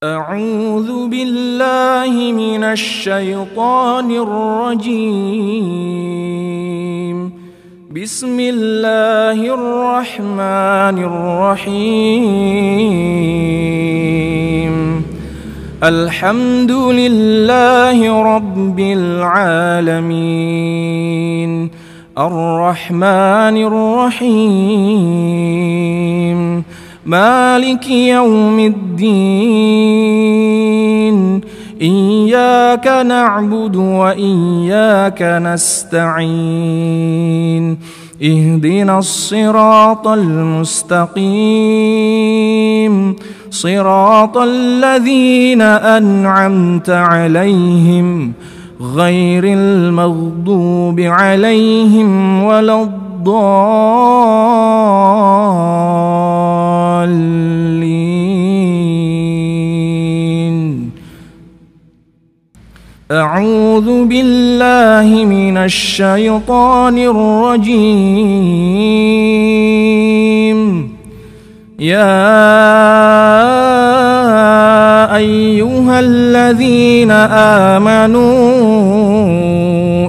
أعوذ بالله من الشيطان الرجيم. بسم الله الرحمن الرحيم. الحمد لله رب العالمين الرحمن الرحيم مالك يوم الدين إياك نعبد وإياك نستعين اهدنا الصراط المستقيم صراط الذين أنعمت عليهم غير المغضوب عليهم ولا الضالين. أعوذ بالله من الشيطان الرجيم. يا أيها الذين آمنوا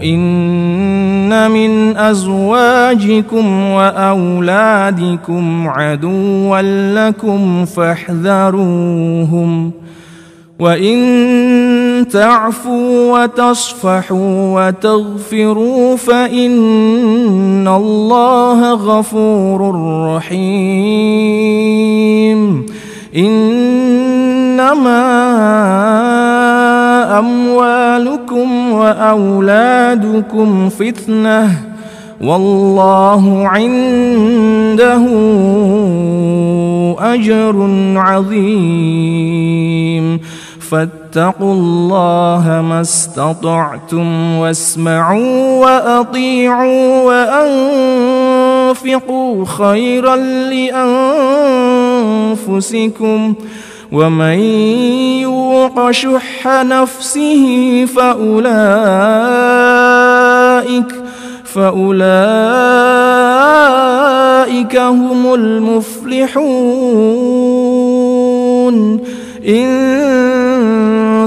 إن من أزواجكم وأولادكم عدوا لكم فاحذروهم وإن تعفوا وتصفحوا وتغفروا فإن الله غفور رحيم. إنما أموالكم وأولادكم فتنة والله عنده أجر عظيم. فاتقوا الله ما استطعتم واسمعوا وأطيعوا وأنفقوا خيرا لأنفسكم ومن يوق شح نفسه فأولئك هم المفلحون. إن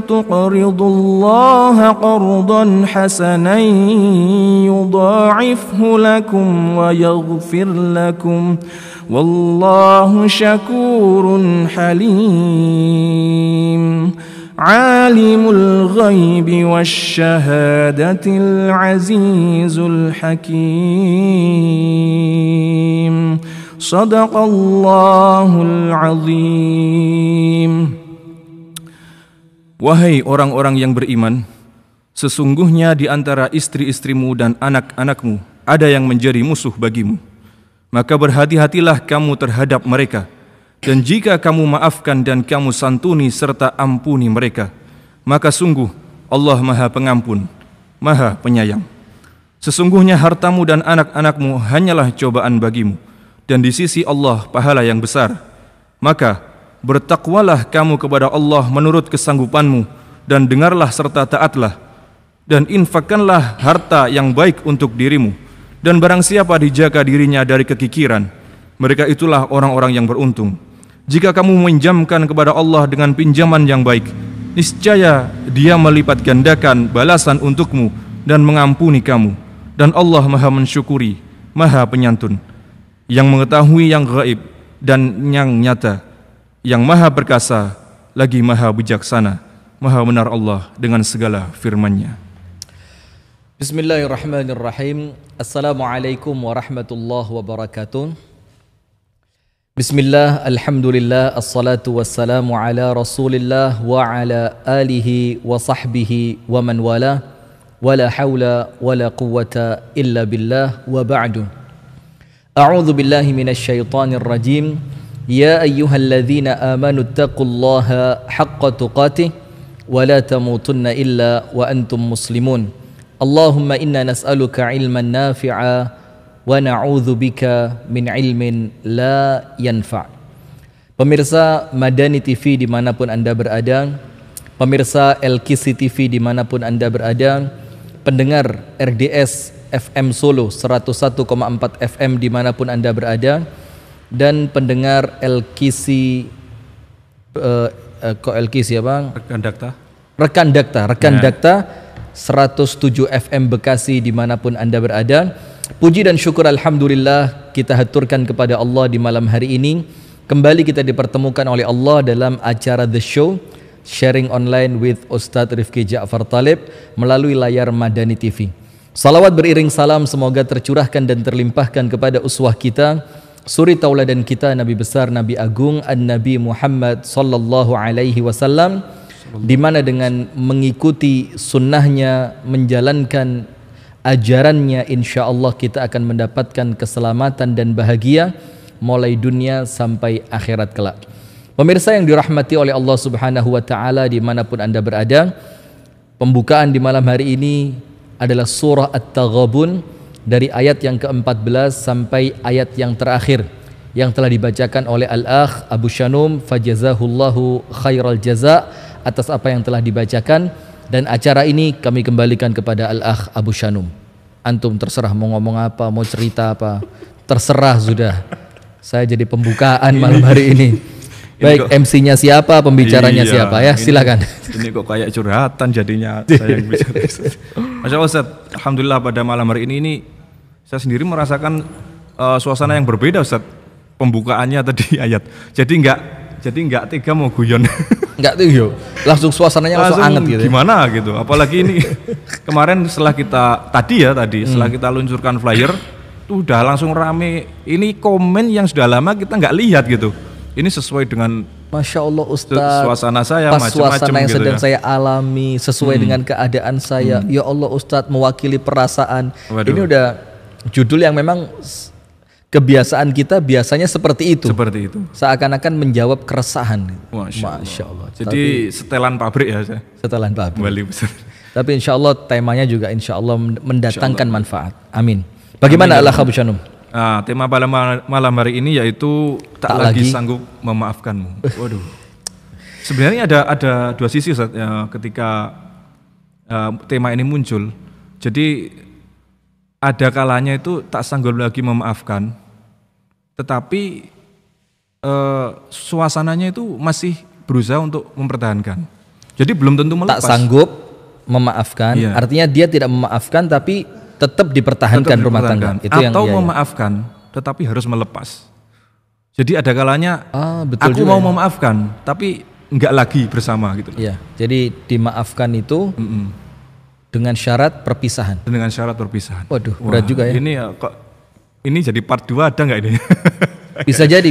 تقرضوا الله قرضا حسنا يضاعفه لكم ويغفر لكم والله شكور حليم. عالم الغيب والشهادة العزيز الحكيم. صدق الله العظيم. Wahai orang-orang yang beriman, sesungguhnya di antara istri-istrimu dan anak-anakmu ada yang menjadi musuh bagimu. Maka berhati-hatilah kamu terhadap mereka. Dan jika kamu maafkan dan kamu santuni serta ampuni mereka, maka sungguh Allah Maha Pengampun, Maha Penyayang. Sesungguhnya hartamu dan anak-anakmu hanyalah cobaan bagimu, dan di sisi Allah pahala yang besar. Maka bertakwalah kamu kepada Allah menurut kesanggupanmu, dan dengarlah serta taatlah, dan infakkanlah harta yang baik untuk dirimu. Dan barang siapa dijaga dirinya dari kekikiran, mereka itulah orang-orang yang beruntung. Jika kamu meminjamkan kepada Allah dengan pinjaman yang baik, niscaya Dia melipat gandakan balasan untukmu dan mengampuni kamu. Dan Allah Maha Mensyukuri, Maha Penyantun, yang mengetahui yang gaib dan yang nyata, yang Maha Perkasa lagi Maha Bijaksana. Maha benar Allah dengan segala firman-Nya. Bismillahirrahmanirrahim. Assalamualaikum warahmatullahi wabarakatuh. Bismillah, alhamdulillah, assalatu wassalamu ala rasulillah wa ala alihi wa sahbihi wa man wala, wa la hawla wa la quwwata illa billah, wa ba'du. A'udhu billahi minasyaitanir rajim. Ya ayyuhalladzina amanu taqullaha haqqa tuqatih wa la tamutunna illa wa antum muslimun. Allahumma inna nas'aluka ilman nafi'a wa na'udzubika min ilmin la yanfa'. Pemirsa Madani TV dimanapun Anda berada, pemirsa LKC TV dimanapun Anda berada, pendengar RDS FM Solo 101,4 FM dimanapun Anda berada, dan pendengar LKC Koelkis ya Bang. Rekan Dakta. Rekan Dakta 107 FM Bekasi dimanapun Anda berada. Puji dan syukur alhamdulillah kita haturkan kepada Allah di malam hari ini. Kembali kita dipertemukan oleh Allah dalam acara The Show, sharing online with Ustadz Rifki Ja'far Talib melalui layar Madani TV. Salawat beriring salam semoga tercurahkan dan terlimpahkan kepada uswah kita, suri tauladan kita, Nabi besar, Nabi agung, An-Nabi Muhammad sallallahu alaihi wasallam, di mana dengan mengikuti sunnahnya, menjalankan ajarannya, insya Allah kita akan mendapatkan keselamatan dan bahagia mulai dunia sampai akhirat kelak. Pemirsa yang dirahmati oleh Allah Subhanahu wa taala dimanapun Anda berada, pembukaan di malam hari ini adalah surah At-Taghabun dari ayat yang ke-14 sampai ayat yang terakhir yang telah dibacakan oleh Al-Akh Abu Shanum, fajazahullahu khairal jaza, atas apa yang telah dibacakan. Dan acara ini kami kembalikan kepada Al-Akh Abu Shanum. Antum terserah mau ngomong apa, mau cerita apa, terserah sudah. Saya jadi pembukaan malam hari ini. Baik, MC-nya siapa, pembicaranya siapa ya? Silakan. Ini kok kayak curhatan jadinya saya yang bicara. Masya Allah Ustaz, alhamdulillah pada malam hari ini saya sendiri merasakan suasana yang berbeda Ustaz. Pembukaannya tadi ayat. Jadi enggak tega mau guyon. Enggak tuh, langsung suasananya langsung anget gitu. Gimana gitu? Apalagi ini kemarin setelah kita setelah kita luncurkan flyer, tuh udah langsung rame. Ini komen yang sudah lama kita nggak lihat gitu. Ini sesuai dengan Masya Allah Ustaz, suasana saya, pas suasana yang gitu sedang ya. saya alami sesuai dengan keadaan saya. Ya Allah Ustaz, mewakili perasaan. Waduh. Ini udah judul yang memang kebiasaan kita biasanya seperti itu. Seperti itu. Seakan-akan menjawab keresahan. Masya Allah. Jadi setelan pabrik ya saya. Setelan pabrik. Kembali besar. Tapi insya Allah temanya juga insya Allah mendatangkan manfaat. Amin. Bagaimana Allah Abu Shanum? Nah, tema pada malam hari ini yaitu tak lagi sanggup memaafkanmu. Waduh. Sebenarnya ada dua sisi Ustaz, ya, ketika tema ini muncul. Jadi ada kalanya itu tak sanggup lagi memaafkan, tetapi suasananya itu masih berusaha untuk mempertahankan. Jadi belum tentu melepas. Tak sanggup memaafkan, artinya dia tidak memaafkan tapi tetap dipertahankan rumah tangga. Itu atau yang memaafkan, tetapi harus melepas. Jadi ada kalanya aku mau memaafkan, tapi enggak lagi bersama gitu. Iya. Jadi dimaafkan itu dengan syarat perpisahan. Dengan syarat perpisahan. Waduh, berat juga ya. Ini kok ini jadi part 2 ada nggak ini? Bisa jadi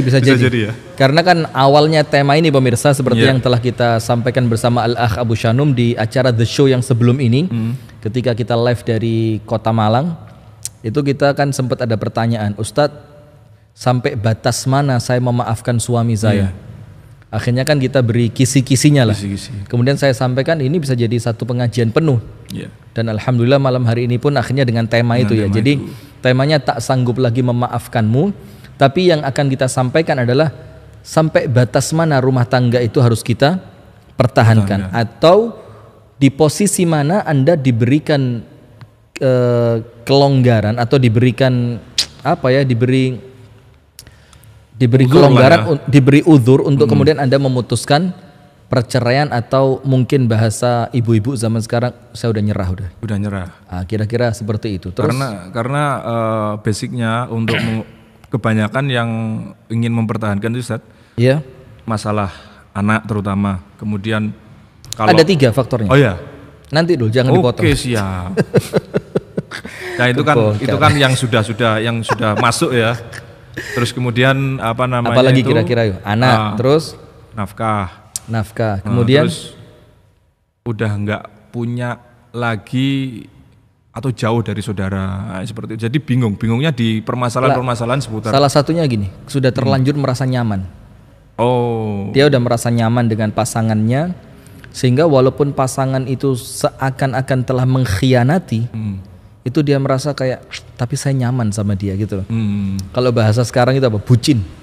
ya. Karena kan awalnya tema ini pemirsa seperti yang telah kita sampaikan bersama Al-Akh Abu Shanum di acara The Show yang sebelum ini. Ketika kita live dari Kota Malang, itu kita kan sempat ada pertanyaan, Ustadz, sampai batas mana saya memaafkan suami saya? Akhirnya kan kita beri kisi-kisinya lah. Kemudian saya sampaikan ini bisa jadi satu pengajian penuh. Dan alhamdulillah malam hari ini pun akhirnya dengan tema itu ya. Jadi temanya tak sanggup lagi memaafkanmu, tapi yang akan kita sampaikan adalah sampai batas mana rumah tangga itu harus kita pertahankan. Atau di posisi mana Anda diberikan kelonggaran atau diberikan diberi kelonggaran, diberi uzur untuk kemudian Anda memutuskan perceraian, atau mungkin bahasa ibu-ibu zaman sekarang, saya udah nyerah. Kira-kira seperti itu. Terus karena basicnya untuk kebanyakan yang ingin mempertahankan itu Ustaz, masalah anak terutama, kemudian kalau ada 3 faktornya. Oh ya. Nanti dulu jangan dipotong. Oke, siap. Nah, itu kan yang sudah masuk ya. Terus kemudian apalagi kira-kira yuk? Anak, terus nafkah. Kemudian terus udah nggak punya lagi atau jauh dari saudara, seperti itu. Jadi bingungnya di permasalahan seputar. Salah satunya gini, sudah terlanjur merasa nyaman. Dia udah merasa nyaman dengan pasangannya, sehingga walaupun pasangan itu seakan-akan telah mengkhianati, itu dia merasa kayak, tapi saya nyaman sama dia gitu loh. Kalau bahasa sekarang itu apa? Bucin.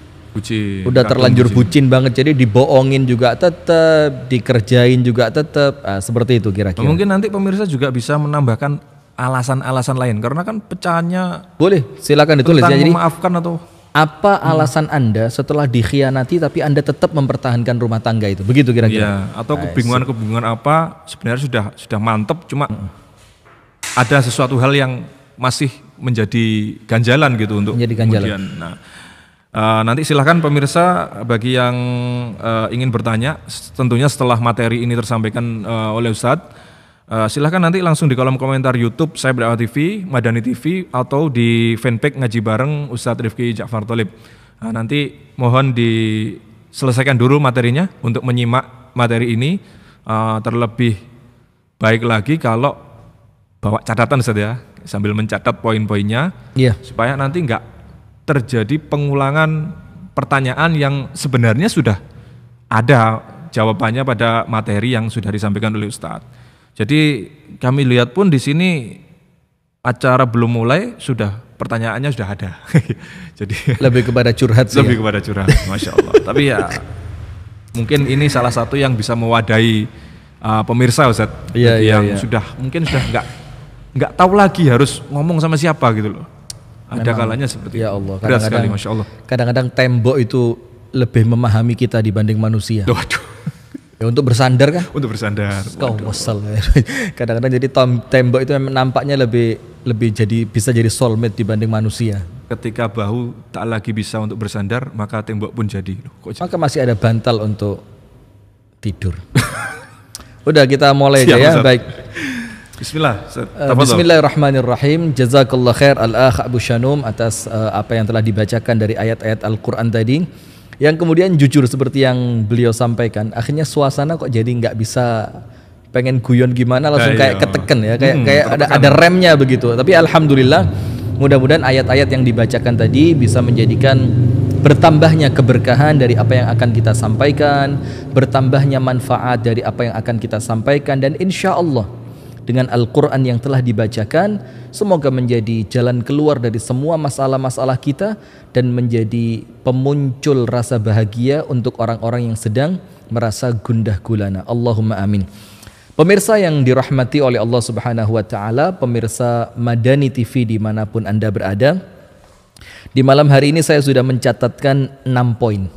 Udah terlanjur bucin banget, jadi dibohongin juga tetap, dikerjain juga tetap, seperti itu kira-kira. Mungkin nanti pemirsa juga bisa menambahkan alasan-alasan lain, karena kan pecahannya boleh, silakan ditulis ya. Jadi memaafkan atau Apa alasan Anda setelah dikhianati tapi Anda tetap mempertahankan rumah tangga itu? Begitu kira-kira. Ya, atau kebingungan apa sebenarnya sudah mantap, cuma ada sesuatu hal yang masih menjadi ganjalan gitu untuk kemudian. Nah, nanti silahkan pemirsa bagi yang ingin bertanya, tentunya setelah materi ini tersampaikan oleh Ustadz, silahkan nanti langsung di kolom komentar YouTube saya Berdakwah TV, Madani TV, atau di fanpage Ngaji Bareng Ustadz Rifki Ja'far Tholib. Nanti mohon diselesaikan dulu materinya untuk menyimak materi ini. Terlebih baik lagi kalau bawa catatan Ustadz ya, sambil mencatat poin-poinnya, supaya nanti nggak terjadi pengulangan pertanyaan yang sebenarnya sudah ada jawabannya pada materi yang sudah disampaikan oleh Ustadz. Jadi kami lihat pun di sini acara belum mulai sudah pertanyaannya sudah ada. Jadi lebih kepada curhat sih. Lebih kepada curhat, Masya Allah. Tapi ya mungkin ini salah satu yang bisa mewadahi pemirsa Ustadz, yang sudah mungkin sudah nggak tahu lagi harus ngomong sama siapa gitu loh. Ada kalanya seperti ya Allah, berat sekali, Masya Allah. Kadang-kadang tembok itu lebih memahami kita dibanding manusia. Waduh. Ya, untuk bersandar kan? Untuk bersandar. Kau wasal. Kadang-kadang jadi tembok itu nampaknya lebih bisa jadi soulmate dibanding manusia. Ketika bahu tak lagi bisa untuk bersandar, maka tembok pun jadi. Maka masih ada bantal untuk tidur. Udah kita mulai aja ya. Baik. Bismillah. Bismillahirrahmanirrahim. Jazakallah khair al-akh Abu Shanum atas apa yang telah dibacakan dari ayat-ayat Al-Quran tadi. Yang kemudian jujur seperti yang beliau sampaikan, akhirnya suasana kok jadi nggak bisa pengen guyon gimana, langsung kayak keteken ya, kayak ada remnya begitu. Tapi alhamdulillah, mudah-mudahan ayat-ayat yang dibacakan tadi bisa menjadikan bertambahnya keberkahan dari apa yang akan kita sampaikan, bertambahnya manfaat dari apa yang akan kita sampaikan, dan insya Allah dengan Al-Quran yang telah dibacakan, semoga menjadi jalan keluar dari semua masalah-masalah kita dan menjadi pemuncul rasa bahagia untuk orang-orang yang sedang merasa gundah gulana. Allahumma amin. Pemirsa yang dirahmati oleh Allah Subhanahu wa Ta'ala, pemirsa Madani TV dimanapun Anda berada, di malam hari ini saya sudah mencatatkan 6 poin.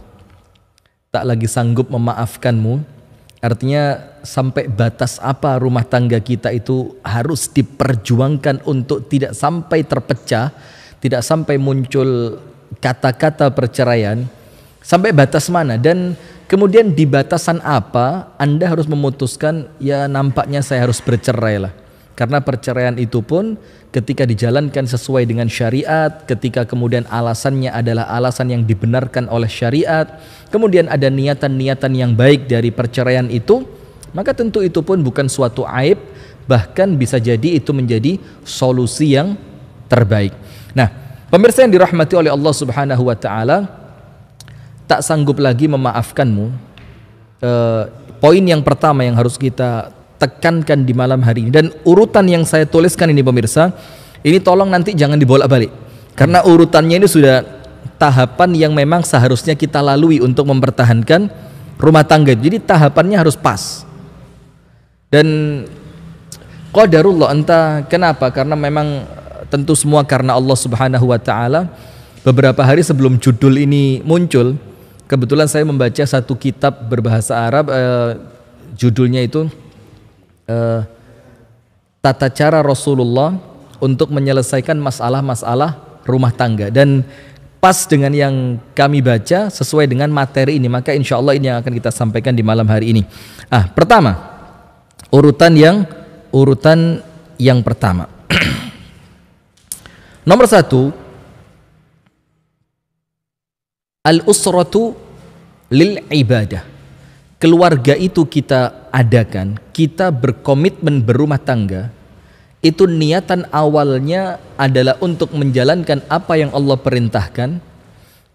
Tak lagi sanggup memaafkanmu. Artinya sampai batas apa rumah tangga kita itu harus diperjuangkan untuk tidak sampai terpecah, tidak sampai muncul kata-kata perceraian, sampai batas mana, dan kemudian di batasan apa Anda harus memutuskan, ya nampaknya saya harus bercerai lah. Karena perceraian itu pun ketika dijalankan sesuai dengan syariat, ketika kemudian alasannya adalah alasan yang dibenarkan oleh syariat, kemudian ada niatan-niatan yang baik dari perceraian itu, maka tentu itu pun bukan suatu aib, bahkan bisa jadi itu menjadi solusi yang terbaik. Nah, pemirsa yang dirahmati oleh Allah Subhanahu wa Ta'ala, tak sanggup lagi memaafkanmu. Poin yang pertama yang harus kita tekankan di malam hari ini, dan urutan yang saya tuliskan ini pemirsa, ini tolong nanti jangan dibolak-balik, karena urutannya ini sudah tahapan yang memang seharusnya kita lalui untuk mempertahankan rumah tangga. Jadi tahapannya harus pas. Dan qadarullah, entah kenapa, karena memang tentu semua karena Allah Subhanahu wa Ta'ala. Beberapa hari sebelum judul ini muncul, kebetulan saya membaca satu kitab berbahasa Arab, judulnya itu Tata Cara Rasulullah untuk Menyelesaikan Masalah-Masalah Rumah Tangga, dan pas dengan yang kami baca, sesuai dengan materi ini, maka insya Allah ini yang akan kita sampaikan di malam hari ini. Pertama, urutan yang pertama. Nomor 1, al-usratu lil ibadah. Keluarga itu kita adakan, kita berkomitmen berumah tangga, itu niatan awalnya adalah untuk menjalankan apa yang Allah perintahkan,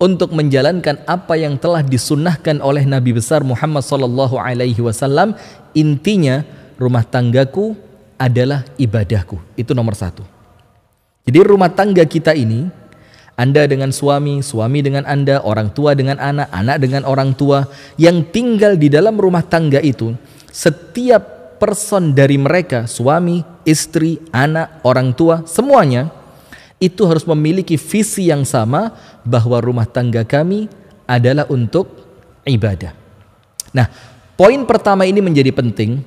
untuk menjalankan apa yang telah disunnahkan oleh Nabi besar Muhammad SAW. Intinya, rumah tanggaku adalah ibadahku. Itu nomor 1. Jadi rumah tangga kita ini, Anda dengan suami, suami dengan Anda, orang tua dengan anak, anak dengan orang tua, yang tinggal di dalam rumah tangga itu, setiap person dari mereka, suami, istri, anak, orang tua, semuanya itu harus memiliki visi yang sama bahwa rumah tangga kami adalah untuk ibadah. Nah, poin pertama ini menjadi penting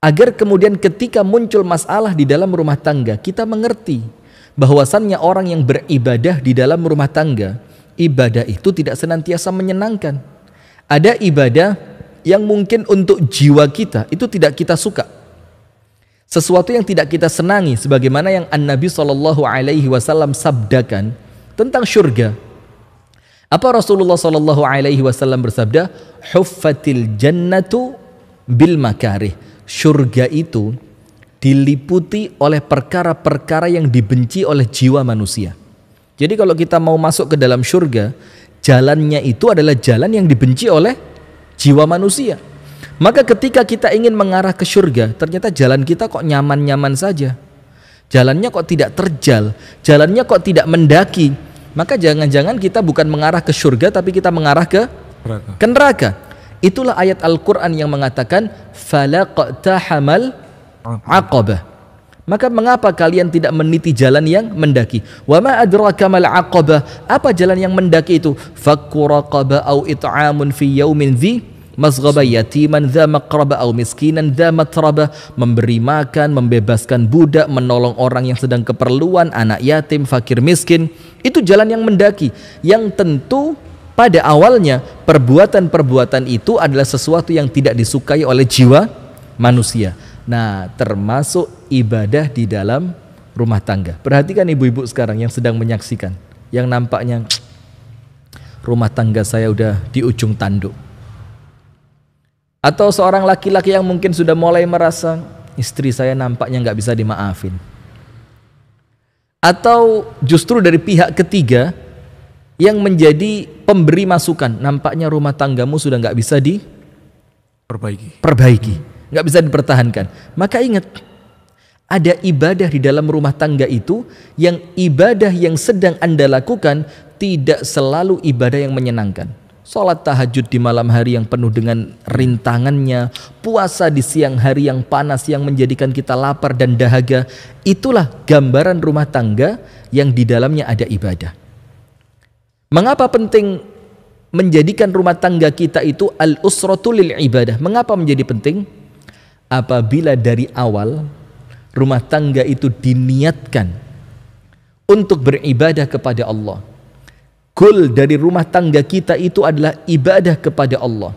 agar kemudian ketika muncul masalah di dalam rumah tangga, kita mengerti bahwasannya orang yang beribadah di dalam rumah tangga, ibadah itu tidak senantiasa menyenangkan. Ada ibadah yang mungkin untuk jiwa kita itu tidak kita suka, sesuatu yang tidak kita senangi, sebagaimana yang An-Nabi SAW sabdakan tentang syurga. Apa Rasulullah SAW bersabda? Huffatil jannatu bil makarih. Syurga itu diliputi oleh perkara-perkara yang dibenci oleh jiwa manusia. Jadi kalau kita mau masuk ke dalam syurga, jalannya itu adalah jalan yang dibenci oleh jiwa manusia. Maka ketika kita ingin mengarah ke syurga, ternyata jalan kita kok nyaman-nyaman saja. Jalannya kok tidak terjal, jalannya kok tidak mendaki. Maka jangan-jangan kita bukan mengarah ke syurga, tapi kita mengarah ke neraka. Itulah ayat Al-Quran yang mengatakan falaqtahamal aqabah. Maka mengapa kalian tidak meniti jalan yang mendaki? Wa ma adraka mal aqabah. Apa jalan yang mendaki itu? Fakku raqabah au it'amun fi yaumin dhi masghaba yatiman dha maqraba au miskinan dha matraba. Memberi makan, membebaskan budak, menolong orang yang sedang keperluan, anak yatim, fakir miskin. Itu jalan yang mendaki, yang tentu pada awalnya perbuatan-perbuatan itu adalah sesuatu yang tidak disukai oleh jiwa manusia. Nah, termasuk ibadah di dalam rumah tangga. Perhatikan ibu-ibu sekarang yang sedang menyaksikan, yang nampaknya rumah tangga saya udah di ujung tanduk. Atau seorang laki-laki yang mungkin sudah mulai merasa istri saya nampaknya nggak bisa dimaafin. Atau justru dari pihak ketiga yang menjadi pemberi masukan, nampaknya rumah tanggamu sudah nggak bisa diperbaiki, nggak bisa dipertahankan. Maka ingat, ada ibadah di dalam rumah tangga itu, yang ibadah yang sedang Anda lakukan tidak selalu ibadah yang menyenangkan. Sholat tahajud di malam hari yang penuh dengan rintangannya, puasa di siang hari yang panas yang menjadikan kita lapar dan dahaga, itulah gambaran rumah tangga yang di dalamnya ada ibadah. Mengapa penting menjadikan rumah tangga kita itu al-usratu lil ibadah? Mengapa menjadi penting? Apabila dari awal rumah tangga itu diniatkan untuk beribadah kepada Allah, goal dari rumah tangga kita itu adalah ibadah kepada Allah,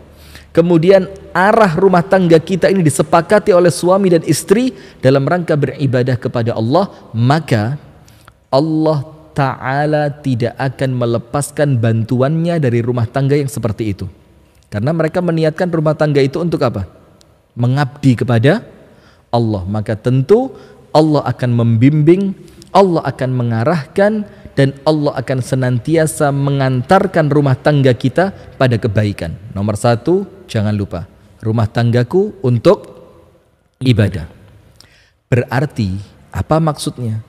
kemudian arah rumah tangga kita ini disepakati oleh suami dan istri dalam rangka beribadah kepada Allah, maka Allah Ta'ala tidak akan melepaskan bantuannya dari rumah tangga yang seperti itu. Karena mereka meniatkan rumah tangga itu untuk apa? Mengabdi kepada Allah. Maka tentu Allah akan membimbing, Allah akan mengarahkan, dan Allah akan senantiasa mengantarkan rumah tangga kita pada kebaikan. Nomor satu, jangan lupa, rumah tanggaku untuk ibadah. Berarti apa maksudnya?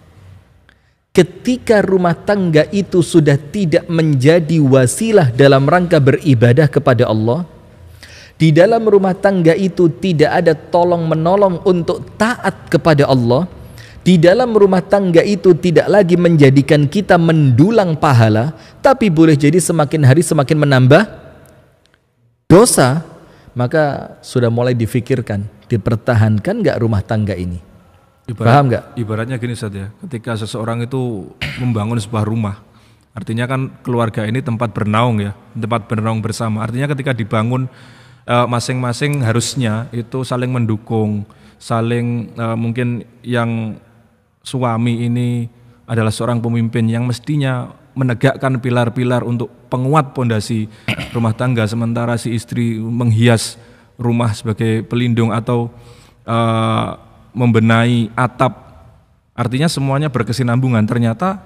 Ketika rumah tangga itu sudah tidak menjadi wasilah dalam rangka beribadah kepada Allah, di dalam rumah tangga itu tidak ada tolong menolong untuk taat kepada Allah, di dalam rumah tangga itu tidak lagi menjadikan kita mendulang pahala, tapi boleh jadi semakin hari semakin menambah dosa, maka sudah mulai difikirkan, dipertahankan nggak rumah tangga ini? Paham nggak? Ibaratnya gini Ustaz ya, ketika seseorang itu membangun sebuah rumah, artinya kan keluarga ini tempat bernaung ya, tempat bernaung bersama. Artinya ketika dibangun masing-masing harusnya itu saling mendukung, saling mungkin yang suami ini adalah seorang pemimpin yang mestinya menegakkan pilar-pilar untuk penguat pondasi rumah tangga, sementara si istri menghias rumah sebagai pelindung atau membenahi atap. Artinya semuanya berkesinambungan. Ternyata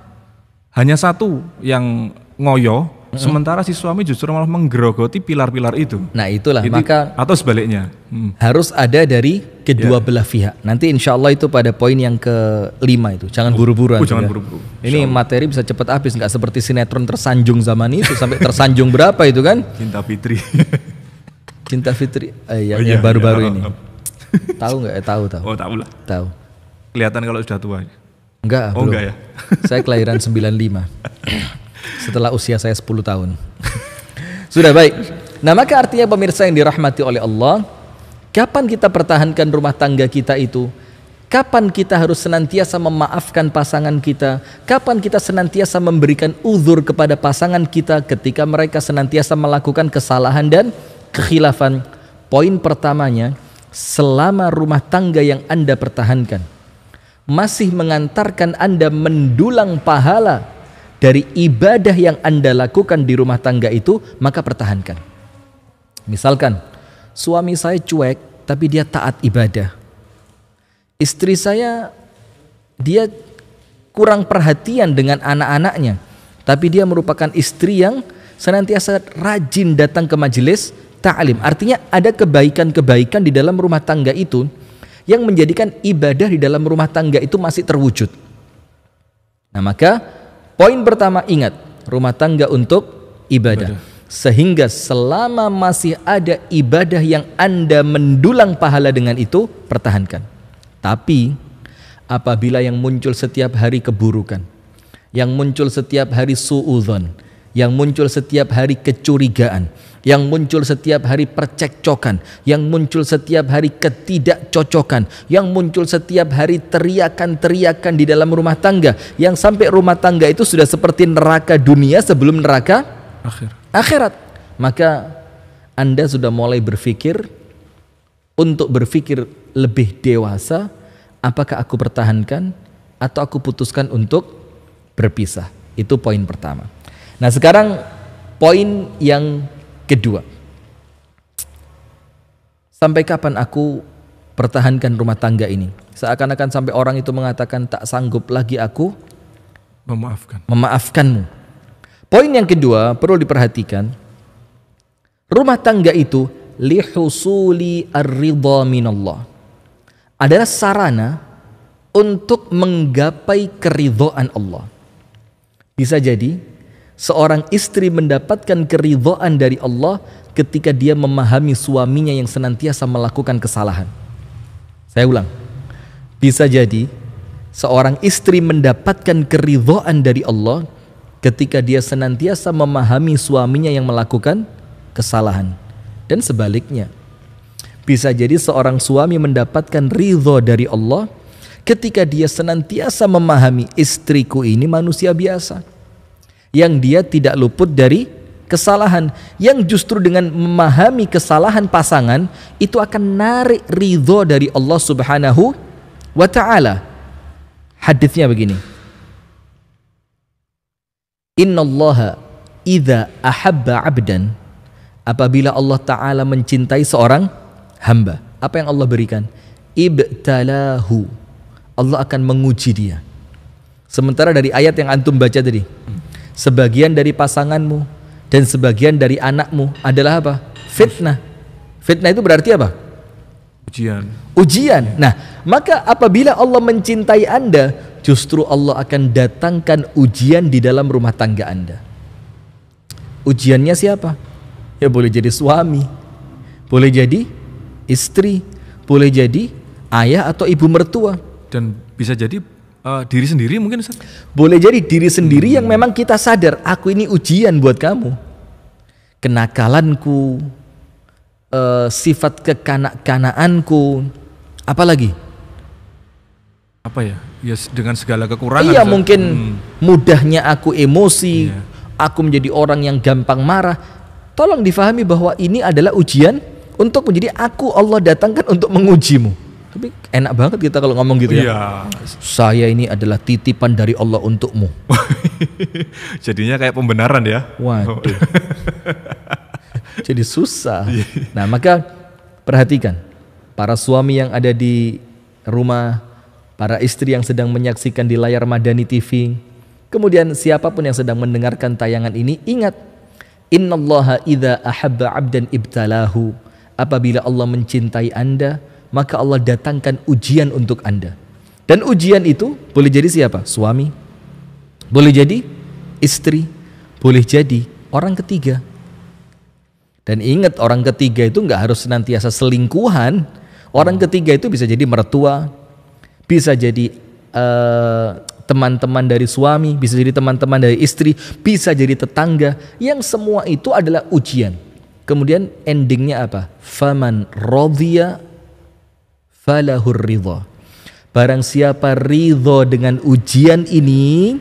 hanya satu yang ngoyo, sementara si suami justru malah menggerogoti pilar-pilar itu. Nah itulah, maka atau sebaliknya harus ada dari kedua belah pihak. Nanti insya Allah itu pada poin yang ke-5 itu. Jangan buru-buru. Jangan buru-buru. Ini materi bisa cepat habis, nggak seperti sinetron Tersanjung zaman itu sampai tersanjung berapa itu kan? Cinta Fitri. Cinta Fitri, yang baru-baru ini. Tahu nggak? Tahu. Oh tahu lah. Tahu. Kelihatan kalau sudah tua. Enggak, Oh belum. enggak ya? Saya kelahiran 95. Setelah usia saya 10 tahun. Sudah baik. Nah, maka artinya pemirsa yang dirahmati oleh Allah, kapan kita pertahankan rumah tangga kita itu? Kapan kita harus senantiasa memaafkan pasangan kita? Kapan kita senantiasa memberikan uzur kepada pasangan kita ketika mereka senantiasa melakukan kesalahan dan kekhilafan? Poin pertamanya, selama rumah tangga yang Anda pertahankan masih mengantarkan Anda mendulang pahala dari ibadah yang Anda lakukan di rumah tangga itu, maka pertahankan. Misalkan, suami saya cuek tapi dia taat ibadah. Istri saya, dia kurang perhatian dengan anak-anaknya, tapi dia merupakan istri yang senantiasa rajin datang ke majelis ta'lim. Artinya ada kebaikan-kebaikan di dalam rumah tangga itu yang menjadikan ibadah di dalam rumah tangga itu masih terwujud. Nah, maka poin pertama, ingat, rumah tangga untuk ibadah. Sehingga selama masih ada ibadah yang Anda mendulang pahala dengan itu, pertahankan. Tapi apabila yang muncul setiap hari keburukan, yang muncul setiap hari suudzon, yang muncul setiap hari kecurigaan, yang muncul setiap hari percekcokan, yang muncul setiap hari ketidakcocokan, yang muncul setiap hari teriakan-teriakan di dalam rumah tangga, yang sampai rumah tangga itu sudah seperti neraka dunia sebelum neraka akhirat, maka Anda sudah mulai berpikir untuk berpikir lebih dewasa, apakah aku pertahankan atau aku putuskan untuk berpisah. Itu poin pertama. Nah, sekarang poin yang kedua. Sampai kapan aku pertahankan rumah tangga ini? Seakan-akan sampai orang itu mengatakan, tak sanggup lagi aku memaafkanmu. Poin yang kedua perlu diperhatikan. Rumah tangga itu lihusuli ar-ridha minallah, adalah sarana untuk menggapai keridhaan Allah. Bisa jadi seorang istri mendapatkan keridhaan dari Allah ketika dia memahami suaminya yang senantiasa melakukan kesalahan. Saya ulang, bisa jadi seorang istri mendapatkan keridhaan dari Allah ketika dia senantiasa memahami suaminya yang melakukan kesalahan. Dan sebaliknya, bisa jadi seorang suami mendapatkan ridho dari Allah ketika dia senantiasa memahami istriku ini manusia biasa, yang dia tidak luput dari kesalahan, yang justru dengan memahami kesalahan pasangan itu akan narik ridho dari Allah Subhanahu wa ta'ala. Hadisnya begini, innallaha idza ahabba 'abdan, apabila Allah Ta'ala mencintai seorang hamba, apa yang Allah berikan? Ibtalahu, Allah akan menguji dia. Sementara dari ayat yang antum baca tadi, sebagian dari pasanganmu dan sebagian dari anakmu adalah apa? Fitnah. Fitnah itu berarti apa? Ujian. Nah, maka apabila Allah mencintai Anda, justru Allah akan datangkan ujian di dalam rumah tangga Anda. Ujiannya siapa? Ya boleh jadi suami, boleh jadi istri, boleh jadi ayah atau ibu mertua, dan bisa jadi diri sendiri mungkin, Ustaz? Boleh jadi diri sendiri yang memang kita sadar, aku ini ujian buat kamu. Kenakalanku, sifat kekanak-kanaanku, apalagi? Apa ya? Ya dengan segala kekurangan. Iya, mungkin mudahnya aku emosi, aku menjadi orang yang gampang marah. Tolong difahami bahwa ini adalah ujian untuk menjadi aku Allah datangkan untuk mengujimu. Tapi enak banget kita kalau ngomong gitu ya. Iya. Saya ini adalah titipan dari Allah untukmu. Jadinya kayak pembenaran ya. Waduh. Jadi susah. Nah, maka perhatikan para suami yang ada di rumah, para istri yang sedang menyaksikan di layar Madani TV, kemudian siapapun yang sedang mendengarkan tayangan ini, ingat, innallaha idza ahabba 'abdan ibtalahu, apabila Allah mencintai Anda, maka Allah datangkan ujian untuk Anda. Dan ujian itu boleh jadi siapa? Suami, boleh jadi istri, boleh jadi orang ketiga. Dan ingat, orang ketiga itu nggak harus senantiasa selingkuhan. Orang ketiga itu bisa jadi mertua, bisa jadi teman-teman dari suami, bisa jadi teman-teman dari istri, bisa jadi tetangga, yang semua itu adalah ujian. Kemudian endingnya apa? Faman radhiya falahur ridha. Barang siapa ridho dengan ujian ini,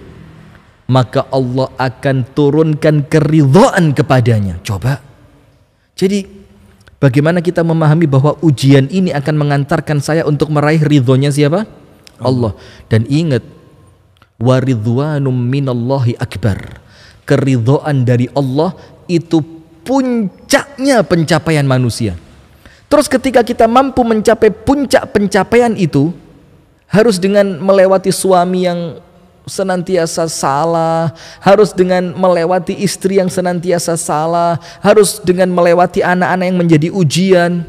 maka Allah akan turunkan keridhaan kepadanya. Coba. Jadi bagaimana kita memahami bahwa ujian ini akan mengantarkan saya untuk meraih ridhonya siapa? Allah. Dan ingat, waridwanum minallahi akbar. Keridhaan dari Allah itu puncaknya pencapaian manusia. Terus ketika kita mampu mencapai puncak pencapaian itu, harus dengan melewati suami yang senantiasa salah, harus dengan melewati istri yang senantiasa salah, harus dengan melewati anak-anak yang menjadi ujian.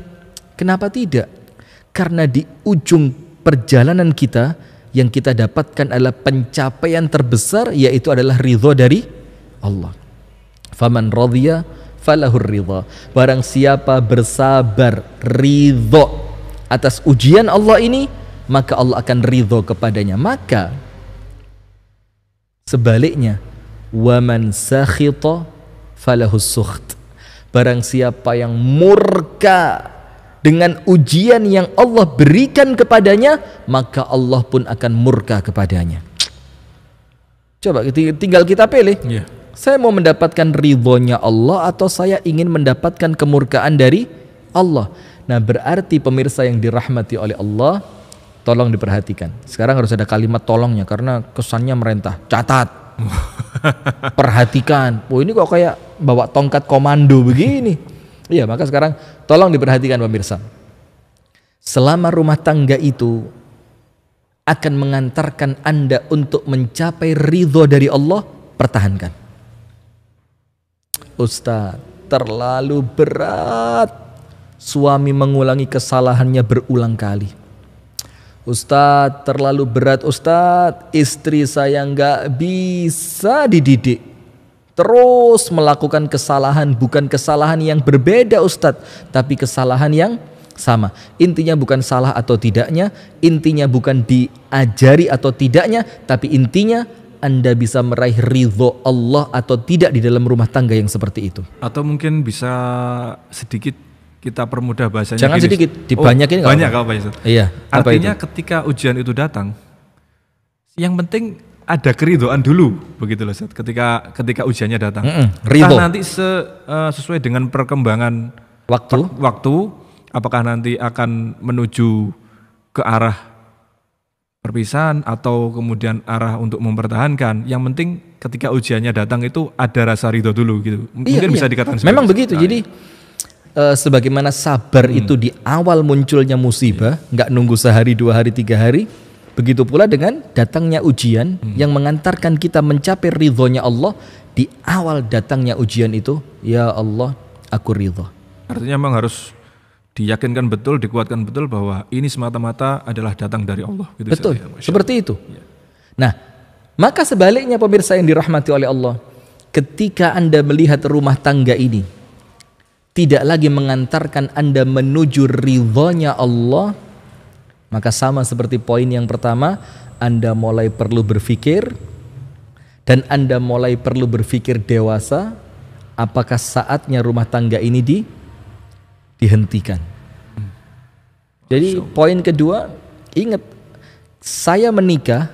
Kenapa tidak? Karena di ujung perjalanan kita yang kita dapatkan adalah pencapaian terbesar, yaitu adalah ridho dari Allah. Faman radhiya falahur ridha. Barang siapa bersabar ridho atas ujian Allah ini, maka Allah akan ridho kepadanya. Maka sebaliknya, waman sakhita falahus sukht. Barang siapa yang murka dengan ujian yang Allah berikan kepadanya, maka Allah pun akan murka kepadanya. Coba tinggal kita pilih. Saya mau mendapatkan ridhonya Allah atau saya ingin mendapatkan kemurkaan dari Allah. Nah, berarti pemirsa yang dirahmati oleh Allah, tolong diperhatikan. Sekarang harus ada kalimat tolongnya karena kesannya merentah. Catat. Perhatikan. Oh, ini kok kayak bawa tongkat komando begini. Iya, maka sekarang tolong diperhatikan pemirsa. Selama rumah tangga itu akan mengantarkan Anda untuk mencapai ridho dari Allah, pertahankan. Ustaz, terlalu berat. Suami mengulangi kesalahannya berulang kali. Ustaz, terlalu berat Ustaz. Istri saya nggak bisa dididik. Terus melakukan kesalahan, bukan kesalahan yang berbeda Ustaz, tapi kesalahan yang sama. Intinya bukan salah atau tidaknya, intinya bukan diajari atau tidaknya, tapi intinya Anda bisa meraih ridho Allah atau tidak di dalam rumah tangga yang seperti itu. Atau mungkin bisa sedikit kita permudah bahasanya. Jangan gini, sedikit, dibanyakin. Banyak apa ya? Iya. Artinya ketika ujian itu datang, yang penting ada keridhaan dulu, begitu loh Ustaz. Ketika ujiannya datang. Ridho. Nanti sesuai dengan perkembangan waktu, apakah nanti akan menuju ke arah perpisahan atau kemudian arah untuk mempertahankan. Yang penting ketika ujiannya datang itu ada rasa ridho dulu gitu. Mungkin bisa dikatakan memang begitu. Jadi sebagaimana sabar itu di awal munculnya musibah, nggak nunggu sehari, 2 hari, 3 hari, begitu pula dengan datangnya ujian yang mengantarkan kita mencapai ridhonya Allah. Di awal datangnya ujian itu, ya Allah, aku ridho. Artinya memang harus diyakinkan betul, dikuatkan betul bahwa ini semata-mata adalah datang dari Allah. Gitu. Betul, seperti itu. Nah, maka sebaliknya pemirsa yang dirahmati oleh Allah, ketika Anda melihat rumah tangga ini tidak lagi mengantarkan Anda menuju ridhonya Allah, maka sama seperti poin yang pertama, Anda mulai perlu berpikir, dan Anda mulai perlu berpikir dewasa, apakah saatnya rumah tangga ini dihentikan. Jadi poin kedua, ingat, saya menikah,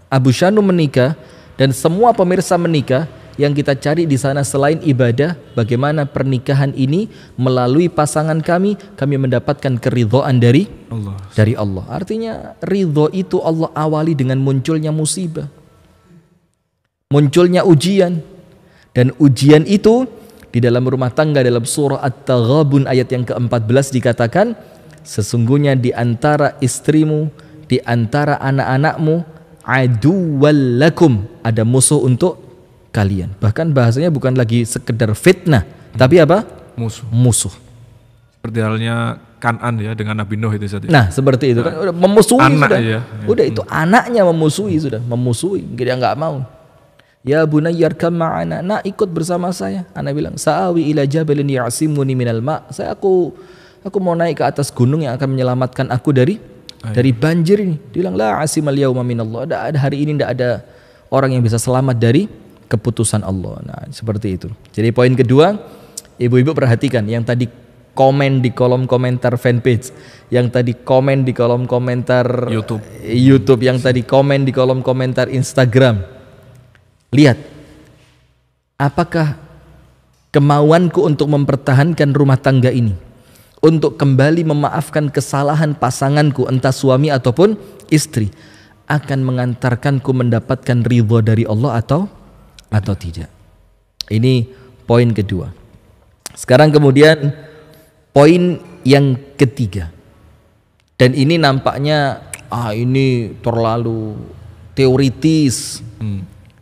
Abu Syanu menikah, dan semua pemirsa menikah. Yang kita cari di sana selain ibadah, bagaimana pernikahan ini melalui pasangan kami mendapatkan keridhaan dari Allah. Artinya ridho itu Allah awali dengan munculnya musibah, munculnya ujian, dan ujian itu di dalam rumah tangga dalam surah At-Taghabun ayat yang ke-14 dikatakan, sesungguhnya di antara istrimu, di antara anak-anakmu, aduwwal lakum, ada musuh untuk kalian. Bahkan bahasanya bukan lagi sekedar fitnah, tapi apa? Musuh. Seperti halnya Kan'an ya dengan Nabi Nuh itu saja. Nah, seperti itu kan udah memusuhi anak sudah. Ya. Udah itu anaknya memusuhi sudah, dia nggak mau. Ya bunayyar kam ma'ana, nak ikut bersama saya. Anak bilang, sa'awi ila jabalin ya'simuni minal ma'. Aku mau naik ke atas gunung yang akan menyelamatkan aku dari dari banjir ini. Dia bilang la asimal yauma minallah. Ada hari ini tidak ada orang yang bisa selamat dari keputusan Allah. Nah, seperti itu. Jadi poin kedua, ibu-ibu perhatikan yang tadi komen di kolom komentar fanpage, yang tadi komen di kolom komentar YouTube, yang tadi komen di kolom komentar Instagram. Lihat, apakah kemauanku untuk mempertahankan rumah tangga ini, untuk kembali memaafkan kesalahan pasanganku, entah suami ataupun istri, akan mengantarkanku mendapatkan ridho dari Allah atau tidak. Ini poin kedua. Sekarang kemudian poin yang ketiga. Dan ini nampaknya ini terlalu teoritis.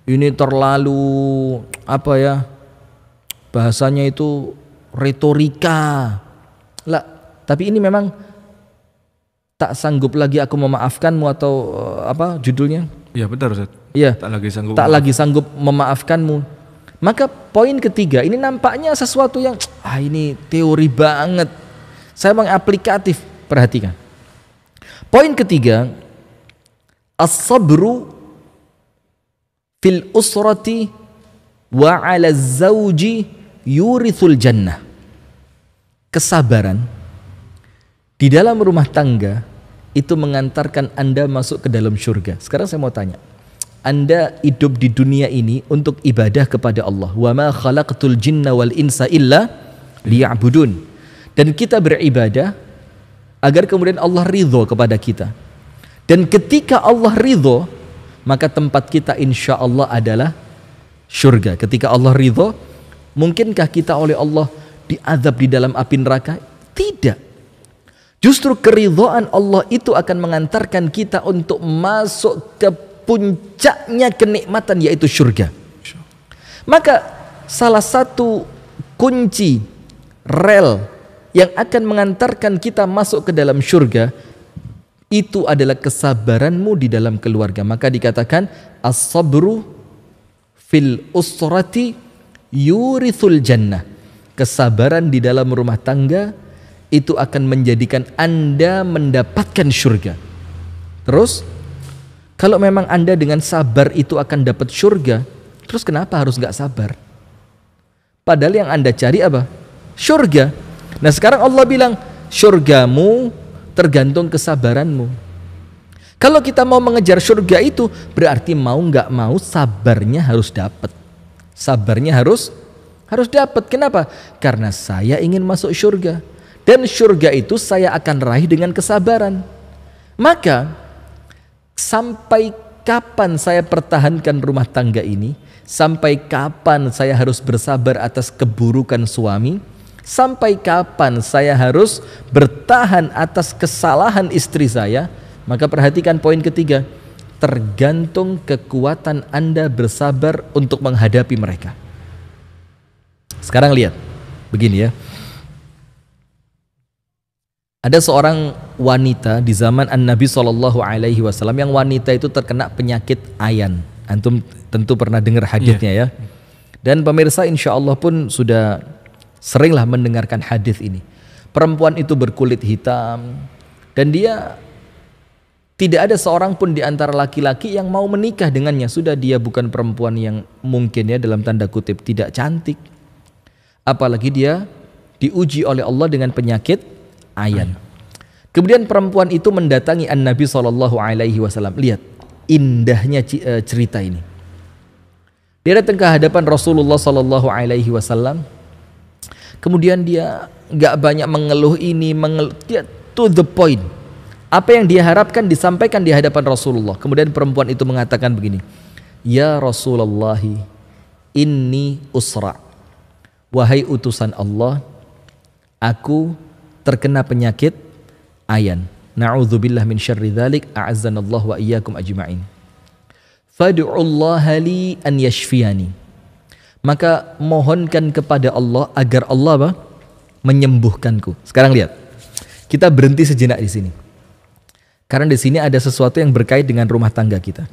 Ini terlalu bahasanya itu retorika. Lah, tapi ini memang tak sanggup lagi aku memaafkanmu atau judulnya? Iya benar Ustaz. Iya. Tak lagi sanggup memaafkanmu. Maka poin ketiga ini nampaknya sesuatu yang ini teori banget. Saya memang aplikatif. Perhatikan. Poin ketiga, as-sabru fil usrati wa 'ala az-zawji yurithul jannah. Kesabaran di dalam rumah tangga itu mengantarkan Anda masuk ke dalam surga. Sekarang saya mau tanya, Anda hidup di dunia ini untuk ibadah kepada Allah. Wa ma khalaqtul jinna wal insa illa liya'budun. Dan kita beribadah agar kemudian Allah ridho kepada kita. Dan ketika Allah ridho, maka tempat kita insya Allah adalah surga. Ketika Allah ridho, mungkinkah kita oleh Allah diazab di dalam api neraka? Tidak. Justru keridhaan Allah itu akan mengantarkan kita untuk masuk ke puncaknya kenikmatan, yaitu surga. Maka salah satu kunci rel yang akan mengantarkan kita masuk ke dalam surga itu adalah kesabaranmu di dalam keluarga. Maka dikatakan as-sabru fil usrati yurithul jannah. Kesabaran di dalam rumah tangga itu akan menjadikan Anda mendapatkan surga. Terus, kalau memang Anda dengan sabar itu akan dapat surga, terus kenapa harus nggak sabar? Padahal yang Anda cari apa? Surga. Nah sekarang Allah bilang, surgamu tergantung kesabaranmu. Kalau kita mau mengejar surga itu, berarti mau nggak mau sabarnya harus dapat. Sabarnya harus dapat. Kenapa? Karena saya ingin masuk surga. Dan surga itu saya akan raih dengan kesabaran. Maka sampai kapan saya pertahankan rumah tangga ini? Sampai kapan saya harus bersabar atas keburukan suami? Sampai kapan saya harus bertahan atas kesalahan istri saya? Maka perhatikan poin ketiga. Tergantung kekuatan Anda bersabar untuk menghadapi mereka. Sekarang lihat, begini ya. Ada seorang wanita di zaman An-Nabi SAW yang wanita itu terkena penyakit ayan. Antum tentu pernah dengar hadisnya ya. Dan pemirsa insya Allah pun sudah seringlah mendengarkan hadis ini. Perempuan itu berkulit hitam dan dia tidak ada seorang pun di antara laki-laki yang mau menikah dengannya. Sudah dia bukan perempuan yang mungkin ya dalam tanda kutip tidak cantik. Apalagi dia diuji oleh Allah dengan penyakit ayan. Kemudian perempuan itu mendatangi An-Nabi SAW. Lihat indahnya cerita ini. Dia datang ke hadapan Rasulullah SAW. Kemudian dia nggak banyak mengeluh ini, dia to the point. Apa yang dia harapkan disampaikan di hadapan Rasulullah. Kemudian perempuan itu mengatakan begini, Ya Rasulullah, inni usra. Wahai utusan Allah, aku terkena penyakit ayan. Na'udzubillah min syarri dzalik, a'azzanallahu wa iyyakum ajma'in. Fad'ullaha li an yashfiyani. Maka mohonkan kepada Allah agar Allah menyembuhkanku. Sekarang lihat. Kita berhenti sejenak di sini. Karena di sini ada sesuatu yang berkait dengan rumah tangga kita.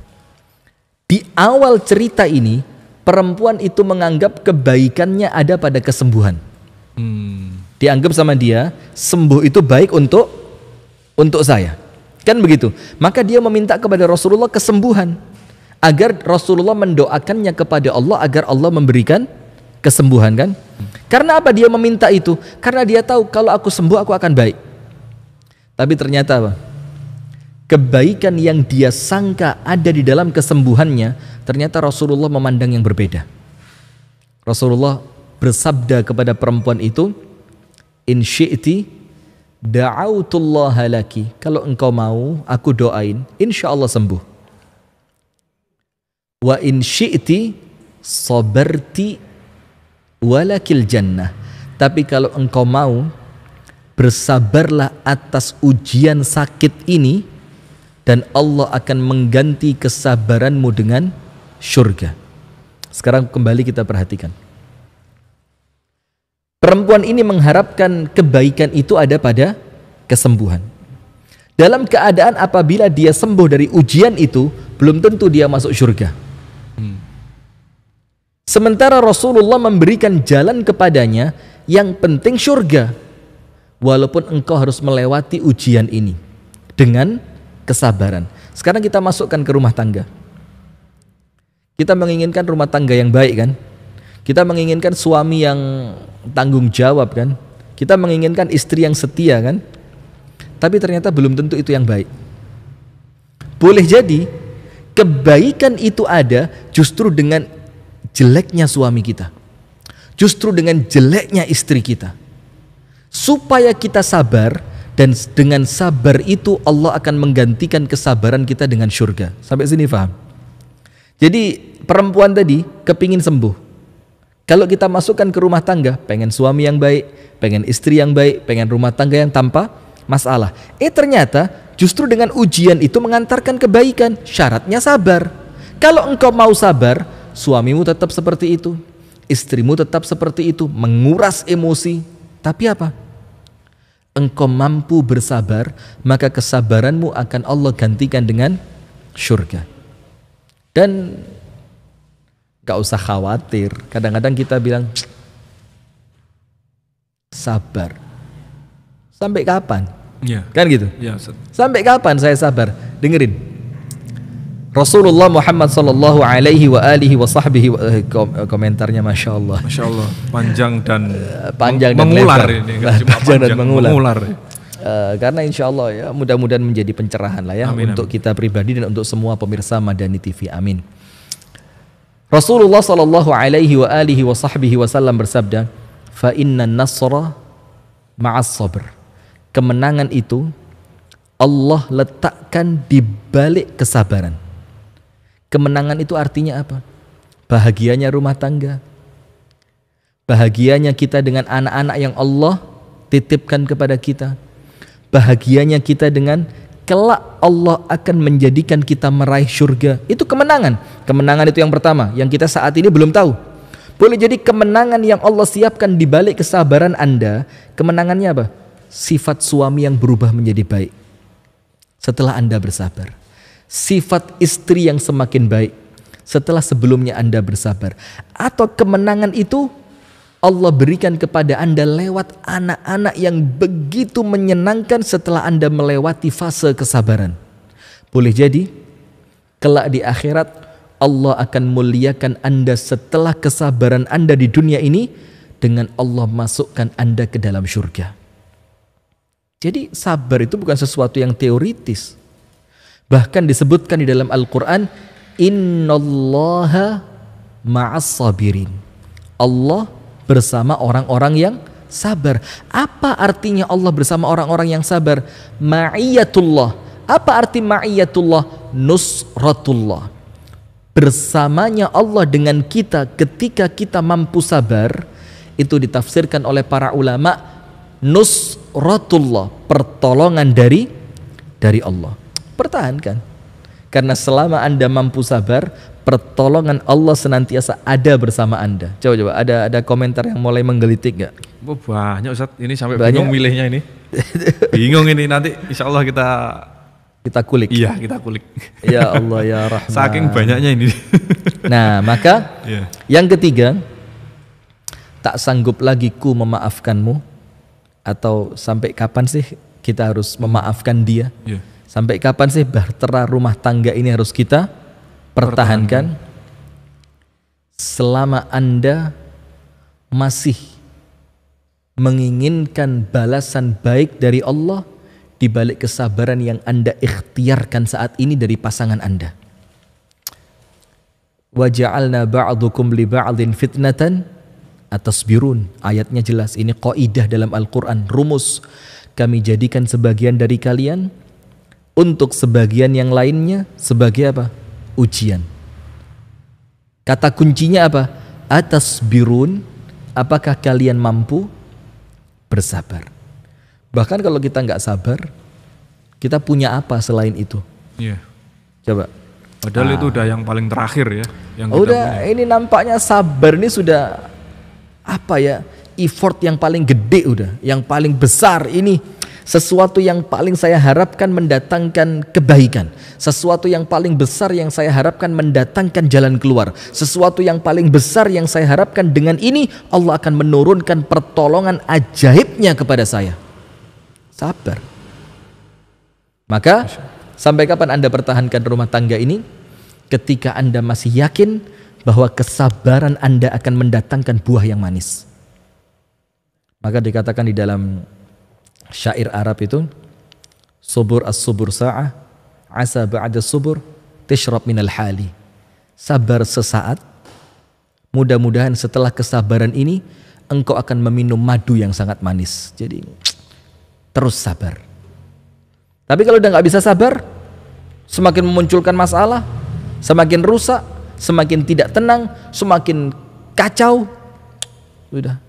Di awal cerita ini, perempuan itu menganggap kebaikannya ada pada kesembuhan. Dianggap sama dia, sembuh itu baik untuk saya. Kan begitu. Maka dia meminta kepada Rasulullah kesembuhan, agar Rasulullah mendoakannya kepada Allah agar Allah memberikan kesembuhan, kan? Karena apa dia meminta itu? Karena dia tahu kalau aku sembuh aku akan baik. Tapi ternyata apa? Kebaikan yang dia sangka ada di dalam kesembuhannya, ternyata Rasulullah memandang yang berbeda. Rasulullah bersabda kepada perempuan itu, in syi'ti da'autullaha laki, kalau engkau mau aku doain, insya Allah sembuh. Wa in syi'ti sabarti walakil jannah, tapi kalau engkau mau bersabarlah atas ujian sakit ini dan Allah akan mengganti kesabaranmu dengan syurga. Sekarang kembali kita perhatikan. Perempuan ini mengharapkan kebaikan itu ada pada kesembuhan. Dalam keadaan apabila dia sembuh dari ujian itu, belum tentu dia masuk syurga. Sementara Rasulullah memberikan jalan kepadanya, yang penting syurga. Walaupun engkau harus melewati ujian ini dengan kesabaran. Sekarang kita masukkan ke rumah tangga. Kita menginginkan rumah tangga yang baik, kan? Kita menginginkan suami yang tanggung jawab, kan? Kita menginginkan istri yang setia, kan? Tapi ternyata belum tentu itu yang baik. Boleh jadi kebaikan itu ada justru dengan jeleknya suami kita, justru dengan jeleknya istri kita. Supaya kita sabar, dan dengan sabar itu Allah akan menggantikan kesabaran kita dengan syurga. Sampai sini paham? Jadi perempuan tadi kepingin sembuh. Kalau kita masukkan ke rumah tangga, pengen suami yang baik, pengen istri yang baik, pengen rumah tangga yang tanpa masalah. Ternyata justru dengan ujian itu mengantarkan kebaikan. Syaratnya sabar. Kalau engkau mau sabar, suamimu tetap seperti itu, istrimu tetap seperti itu, menguras emosi. Tapi apa? Engkau mampu bersabar, maka kesabaranmu akan Allah gantikan dengan syurga. Dan gak usah khawatir. Kadang-kadang kita bilang sabar. Sampai kapan? Ya. Kan gitu? Ya, sampai kapan saya sabar? Dengerin. Rasulullah Muhammad sallallahu alaihi wa alihi wa sahbihi komentarnya Masya Allah. Masya Allah, panjang dan mengular lebar. Ini panjang dan mengular. Ya. Karena insya Allah ya mudah-mudahan menjadi pencerahan lah ya, amin, untuk kita pribadi dan untuk semua pemirsa Madani TV. Amin. Rasulullah sallallahu alaihi wa alihi wa sahbihi wasallam bersabda, fa inna nasra ma'as sabr. Kemenangan itu Allah letakkan di balik kesabaran. Kemenangan itu artinya apa? Bahagianya rumah tangga, bahagianya kita dengan anak-anak yang Allah titipkan kepada kita, bahagianya kita dengan kelak Allah akan menjadikan kita meraih syurga. Itu kemenangan. Kemenangan itu yang pertama, yang kita saat ini belum tahu. Boleh jadi kemenangan yang Allah siapkan di balik kesabaran Anda. Kemenangannya apa? Sifat suami yang berubah menjadi baik setelah Anda bersabar. Sifat istri yang semakin baik setelah sebelumnya Anda bersabar. Atau kemenangan itu Allah berikan kepada Anda lewat anak-anak yang begitu menyenangkan setelah Anda melewati fase kesabaran. Boleh jadi kelak di akhirat Allah akan muliakan Anda setelah kesabaran Anda di dunia ini dengan Allah masukkan Anda ke dalam syurga. Jadi sabar itu bukan sesuatu yang teoritis. Bahkan disebutkan di dalam Al-Quran, innallaha ma'as sabirin. Allah bersama orang-orang yang sabar. Apa artinya Allah bersama orang-orang yang sabar? Ma'iyatullah. Apa arti ma'iyatullah? Nusratullah. Bersamanya Allah dengan kita ketika kita mampu sabar, itu ditafsirkan oleh para ulama, nusratullah, pertolongan dari Allah. Pertahankan. Karena selama Anda mampu sabar, pertolongan Allah senantiasa ada bersama Anda. Coba ada komentar yang mulai menggelitik nggak? Oh, banyak Ustaz, ini sampai banyak. Bingung milihnya ini. Bingung ini, nanti insya Allah kita kulik. Iya, kita kulik. Ya Allah ya Rahman. Saking banyaknya ini. Nah, maka yang ketiga, tak sanggup lagi ku memaafkanmu. Atau sampai kapan sih kita harus memaafkan dia? Sampai kapan sih bahtera rumah tangga ini harus kita pertahankan? Selama Anda masih menginginkan balasan baik dari Allah di balik kesabaran yang Anda ikhtiarkan saat ini dari pasangan Anda. Wa ja'alna ba'dukum li ba'din fitnatan atasbirun. Ayatnya jelas, ini kaidah dalam Al-Qur'an, rumus. Kami jadikan sebagian dari kalian untuk sebagian yang lainnya sebagai apa? Ujian. Kata kuncinya apa? Atasbirun. Apakah kalian mampu bersabar? Bahkan kalau kita nggak sabar, kita punya apa selain itu? Iya. Coba. Padahal itu udah yang paling terakhir ya. Yang kita Udah, punya. ini nampaknya sabar ini sudah apa ya? Effort yang paling gede udah, yang paling besar ini. Sesuatu yang paling saya harapkan mendatangkan kebaikan. Sesuatu yang paling besar yang saya harapkan mendatangkan jalan keluar. Sesuatu yang paling besar yang saya harapkan dengan ini Allah akan menurunkan pertolongan ajaibnya kepada saya. Sabar. Maka sampai kapan Anda pertahankan rumah tangga ini? Ketika Anda masih yakin bahwa kesabaran Anda akan mendatangkan buah yang manis. Maka dikatakan di dalam syair Arab itu, subur as-subur sa'ah, asa ba'da subur, tishrab minal hali. Sabar sesaat, mudah-mudahan setelah kesabaran ini, engkau akan meminum madu yang sangat manis. Jadi, terus sabar. Tapi kalau udah gak bisa sabar, semakin memunculkan masalah, semakin rusak, semakin tidak tenang, semakin kacau. Sudah.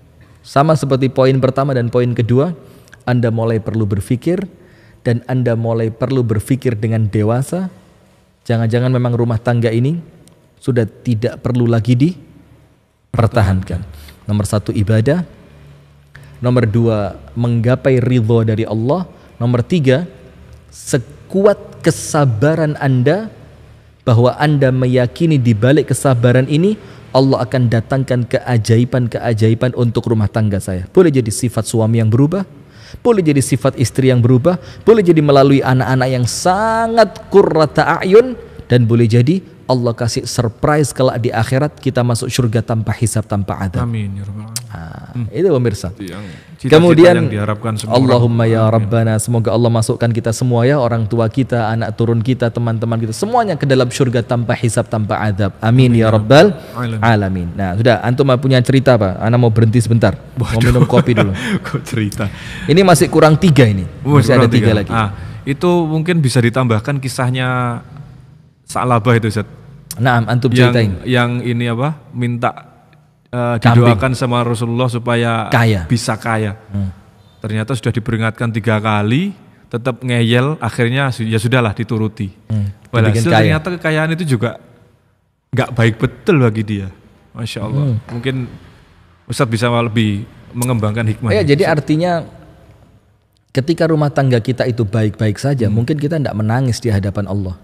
Sama seperti poin pertama dan poin kedua, Anda mulai perlu berpikir, dan Anda mulai perlu berpikir dengan dewasa. Jangan-jangan memang rumah tangga ini sudah tidak perlu lagi dipertahankan. Nomor satu, ibadah. Nomor dua, menggapai ridho dari Allah. Nomor tiga, sekuat kesabaran Anda, bahwa Anda meyakini di balik kesabaran ini Allah akan datangkan keajaiban-keajaiban untuk rumah tangga saya. Boleh jadi sifat suami yang berubah, boleh jadi sifat istri yang berubah, boleh jadi melalui anak-anak yang sangat qurrata a'yun, dan boleh jadi Allah kasih surprise kalau di akhirat kita masuk surga tanpa hisab, tanpa adab. Amin ya rabbal alamin. Itu pemirsa. Cita-cita Kemudian yang diharapkan semua Allahumma orang. ya Rabbana, semoga Allah masukkan kita semua ya, orang tua kita, anak turun kita, teman-teman kita, semuanya ke dalam surga tanpa hisab, tanpa adab. Amin ya Rabbal alamin. Nah, sudah, antum punya cerita Pak? Ana mau berhenti sebentar. Mau minum kopi dulu. Kok cerita? Ini masih kurang 3 ini. Masih ada 3 lagi. Itu mungkin bisa ditambahkan kisahnya Sa'labah itu, Ustaz. Nah, antum ceritain. Yang ini apa? Minta didoakan sama Rasulullah supaya bisa kaya. Ternyata sudah diperingatkan 3 kali, tetap ngeyel, akhirnya ya sudahlah dituruti. Walhasil ternyata kekayaan itu juga nggak baik betul bagi dia. Masya Allah. Mungkin Ustaz bisa lebih mengembangkan hikmahnya. Ya, jadi artinya ketika rumah tangga kita itu baik-baik saja, mungkin kita tidak menangis di hadapan Allah.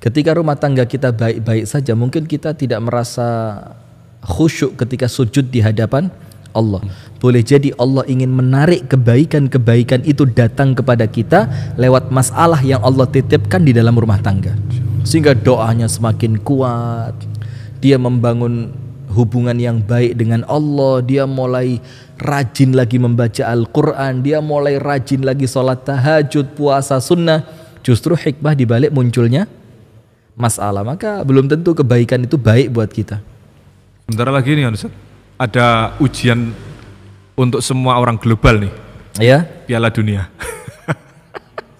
Ketika rumah tangga kita baik-baik saja, mungkin kita tidak merasa khusyuk ketika sujud di hadapan Allah. Boleh jadi Allah ingin menarik kebaikan-kebaikan itu datang kepada kita lewat masalah yang Allah titipkan di dalam rumah tangga. Sehingga doanya semakin kuat. Dia membangun hubungan yang baik dengan Allah. Dia mulai rajin lagi membaca Al-Quran. Dia mulai rajin lagi sholat tahajud, puasa sunnah. Justru hikmah dibalik munculnya masalah, maka belum tentu kebaikan itu baik buat kita. Sebentar lagi nih Ustaz, ada ujian untuk semua orang global nih. Ya? Piala Dunia.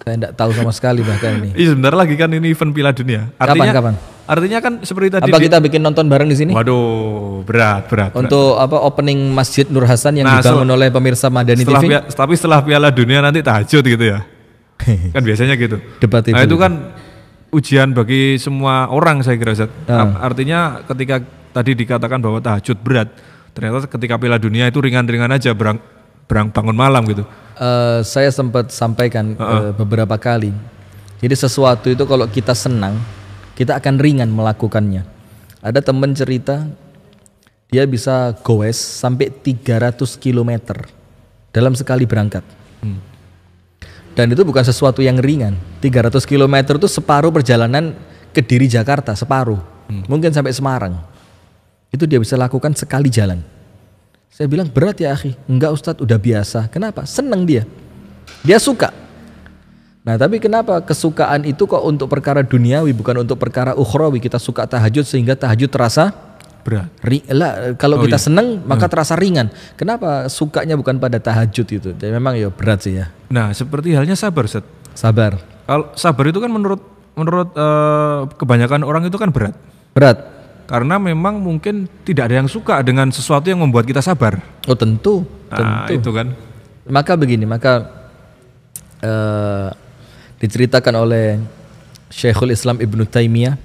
Saya tidak tahu sama sekali bahkan ini. Iya, sebentar lagi kan ini event Piala Dunia. Kapan? Artinya kan seperti tadi. Apa kita bikin nonton bareng di sini? Waduh, berat. Untuk apa opening Masjid Nur Hasan yang dibangun oleh pemirsa Madani TV? Tapi setelah Piala Dunia nanti tahajud gitu ya. Kan biasanya gitu. Debat nah itu kan ujian bagi semua orang, saya kira Ustaz. Artinya ketika tadi dikatakan bahwa tahajud berat, ternyata ketika Piala Dunia itu ringan-ringan aja, bangun malam gitu. Saya sempat sampaikan beberapa kali. Jadi sesuatu itu kalau kita senang, kita akan ringan melakukannya. Ada teman cerita, dia bisa goes sampai 300 km dalam sekali berangkat. Dan itu bukan sesuatu yang ringan. 300 km itu separuh perjalanan Kediri Jakarta, separuh. Mungkin sampai Semarang. Itu dia bisa lakukan sekali jalan. Saya bilang, berat ya akhi. Enggak Ustadz, udah biasa. Kenapa? Senang dia. Dia suka. Nah tapi kenapa kesukaan itu kok untuk perkara duniawi, bukan untuk perkara ukhrawi? Kita suka tahajud sehingga tahajud terasa berat. Kalau kita senang maka terasa ringan. Kenapa sukanya bukan pada tahajud itu? Dan memang ya berat sih ya. Nah seperti halnya sabar, Ustaz. Sabar. Kalau sabar itu kan menurut kebanyakan orang itu kan berat. Berat. Karena memang mungkin tidak ada yang suka dengan sesuatu yang membuat kita sabar. Oh tentu. Nah, tentu. itu kan. Maka begini, diceritakan oleh Syekhul Islam Ibnu Taimiyah,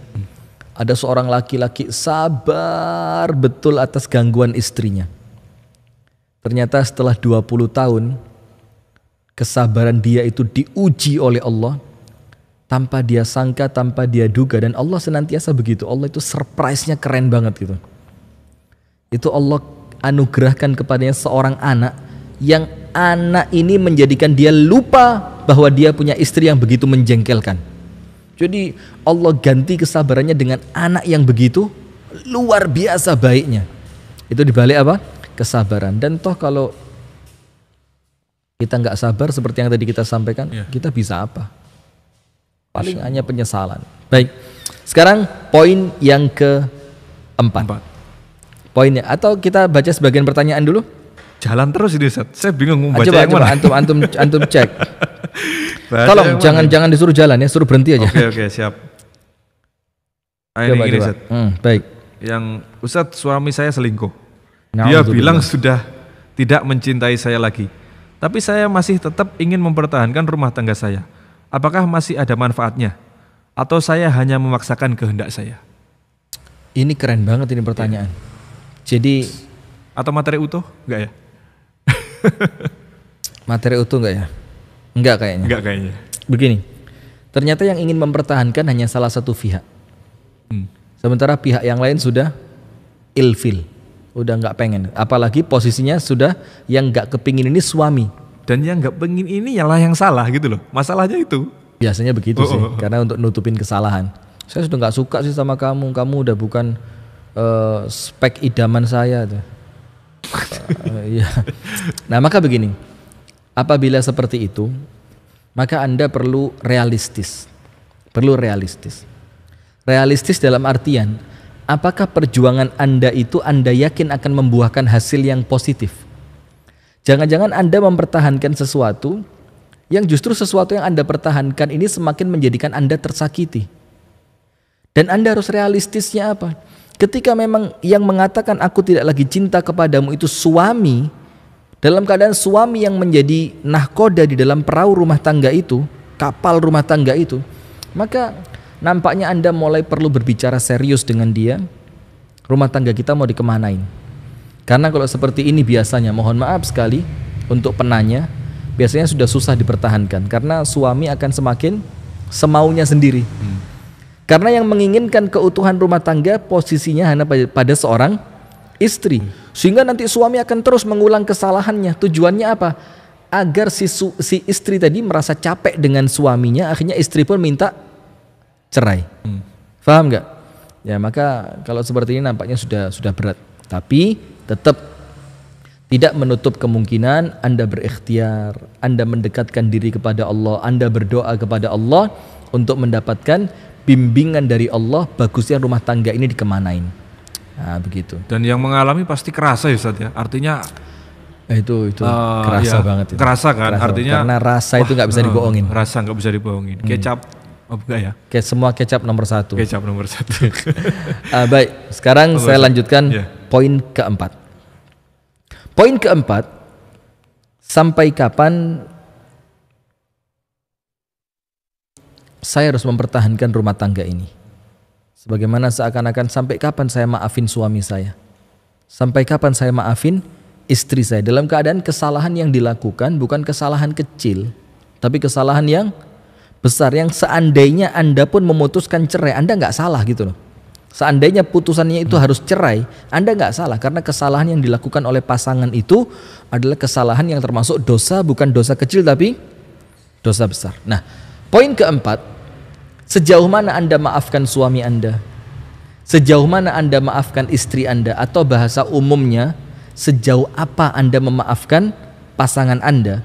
ada seorang laki-laki sabar betul atas gangguan istrinya. Ternyata setelah 20 tahun kesabaran dia itu diuji oleh Allah tanpa dia sangka, tanpa dia duga, dan Allah senantiasa begitu. Allah itu surprise-nya keren banget gitu. Itu Allah anugerahkan kepadanya seorang anak yang anak ini menjadikan dia lupa bahwa dia punya istri yang begitu menjengkelkan. Jadi Allah ganti kesabarannya dengan anak yang begitu luar biasa baiknya. Itu dibalik apa? Kesabaran. Dan toh kalau kita nggak sabar seperti yang tadi kita sampaikan, kita bisa apa? Paling hanya penyesalan. Baik. Sekarang poin yang keempat. Poinnya, atau kita baca sebagian pertanyaan dulu? Jalan terus ini, Ustaz. Saya bingung mau baca coba, yang mana. Antum cek. Tolong jangan disuruh jalan ya, suruh berhenti aja. Oke, siap. Ini Ustaz. Baik. Yang Ustaz, suami saya selingkuh. Dia bilang sudah tidak mencintai saya lagi. Tapi saya masih tetap ingin mempertahankan rumah tangga saya. Apakah masih ada manfaatnya? Atau saya hanya memaksakan kehendak saya? Ini keren banget ini pertanyaan. Jadi, atau materi utuh? Enggak ya? Materi utuh enggak ya? Enggak kayaknya. Enggak kayaknya. Begini, ternyata yang ingin mempertahankan hanya salah satu pihak. Sementara pihak yang lain sudah ilfil, udah enggak pengen. Apalagi posisinya sudah yang enggak kepingin ini suami. Dan yang nggak pengen ini ialah yang salah gitu loh. Masalahnya itu. Biasanya begitu sih. Karena untuk nutupin kesalahan. Saya sudah nggak suka sih sama kamu. Kamu udah bukan spek idaman saya tuh. Ya. Nah maka begini. Apabila seperti itu, maka Anda perlu realistis. Realistis dalam artian, apakah perjuangan Anda itu Anda yakin akan membuahkan hasil yang positif? Jangan-jangan Anda mempertahankan sesuatu yang justru sesuatu yang Anda pertahankan ini semakin menjadikan Anda tersakiti. Dan Anda harus realistisnya apa? Ketika memang yang mengatakan aku tidak lagi cinta kepadamu itu suami, dalam keadaan suami yang menjadi nahkoda di dalam perahu rumah tangga itu, kapal rumah tangga itu, maka nampaknya Anda mulai perlu berbicara serius dengan dia. Rumah tangga kita mau dikemanain? Karena kalau seperti ini biasanya, mohon maaf sekali untuk penanya, biasanya sudah susah dipertahankan karena suami akan semakin semaunya sendiri. Karena yang menginginkan keutuhan rumah tangga posisinya hanya pada seorang istri. Sehingga nanti suami akan terus mengulang kesalahannya. Tujuannya apa? Agar si istri tadi merasa capek dengan suaminya, akhirnya istri pun minta cerai. Paham nggak? Ya maka kalau seperti ini nampaknya sudah berat. Tapi tetap tidak menutup kemungkinan Anda berikhtiar, Anda mendekatkan diri kepada Allah, Anda berdoa kepada Allah untuk mendapatkan bimbingan dari Allah, bagusnya rumah tangga ini dikemanain. Nah begitu. Dan yang mengalami pasti kerasa ya Ustaz ya, artinya itu kerasa banget itu. Kerasa kan, kerasa. Artinya karena rasa itu nggak bisa dibohongin. Rasa nggak bisa dibohongin. Kecap, enggak ya? Semua kecap nomor 1. Kecap nomor 1. Baik, sekarang saya lanjutkan poin keempat. Poin keempat, sampai kapan saya harus mempertahankan rumah tangga ini? Sebagaimana seakan-akan sampai kapan saya maafin suami saya? Sampai kapan saya maafin istri saya? Dalam keadaan kesalahan yang dilakukan bukan kesalahan kecil, tapi kesalahan yang besar, yang seandainya Anda pun memutuskan cerai, Anda nggak salah gitu loh. Seandainya putusannya itu harus cerai, Anda nggak salah, karena kesalahan yang dilakukan oleh pasangan itu adalah kesalahan yang termasuk dosa, bukan dosa kecil tapi Dosa besar. Nah, poin keempat, sejauh mana Anda maafkan suami Anda? Sejauh mana Anda maafkan istri Anda? Atau bahasa umumnya, sejauh apa Anda memaafkan pasangan Anda?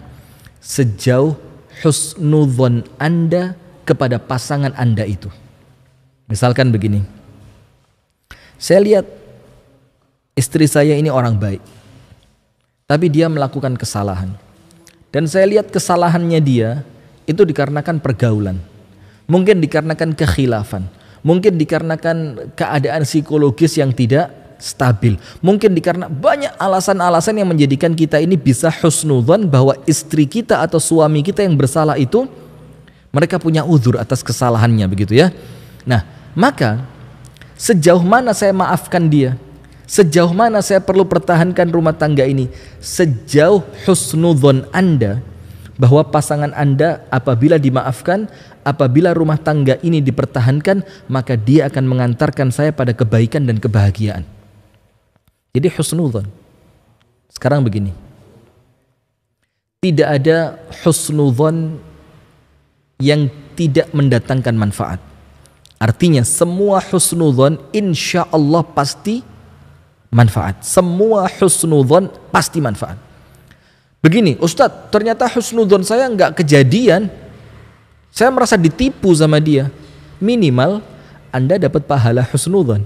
Sejauh husnudzon Anda kepada pasangan Anda itu. Misalkan begini, saya lihat istri saya ini orang baik, tapi dia melakukan kesalahan. Dan saya lihat kesalahannya dia itu dikarenakan pergaulan. Mungkin dikarenakan kekhilafan. Mungkin dikarenakan keadaan psikologis yang tidak stabil. Mungkin dikarenakan banyak alasan-alasan yang menjadikan kita ini bisa husnudzon bahwa istri kita atau suami kita yang bersalah itu mereka punya uzur atas kesalahannya, begitu ya. Nah, maka sejauh mana saya maafkan dia? Sejauh mana saya perlu pertahankan rumah tangga ini? Sejauh husnudzon Anda bahwa pasangan Anda apabila dimaafkan, apabila rumah tangga ini dipertahankan, maka dia akan mengantarkan saya pada kebaikan dan kebahagiaan. Jadi husnudzon. Sekarang begini, tidak ada husnudzon yang tidak mendatangkan manfaat. Artinya semua husnudzon insya Allah pasti manfaat. Semua husnudzon pasti manfaat. Begini, Ustadz, ternyata husnudzon saya nggak kejadian. Saya merasa ditipu sama dia. Minimal Anda dapat pahala husnudzon.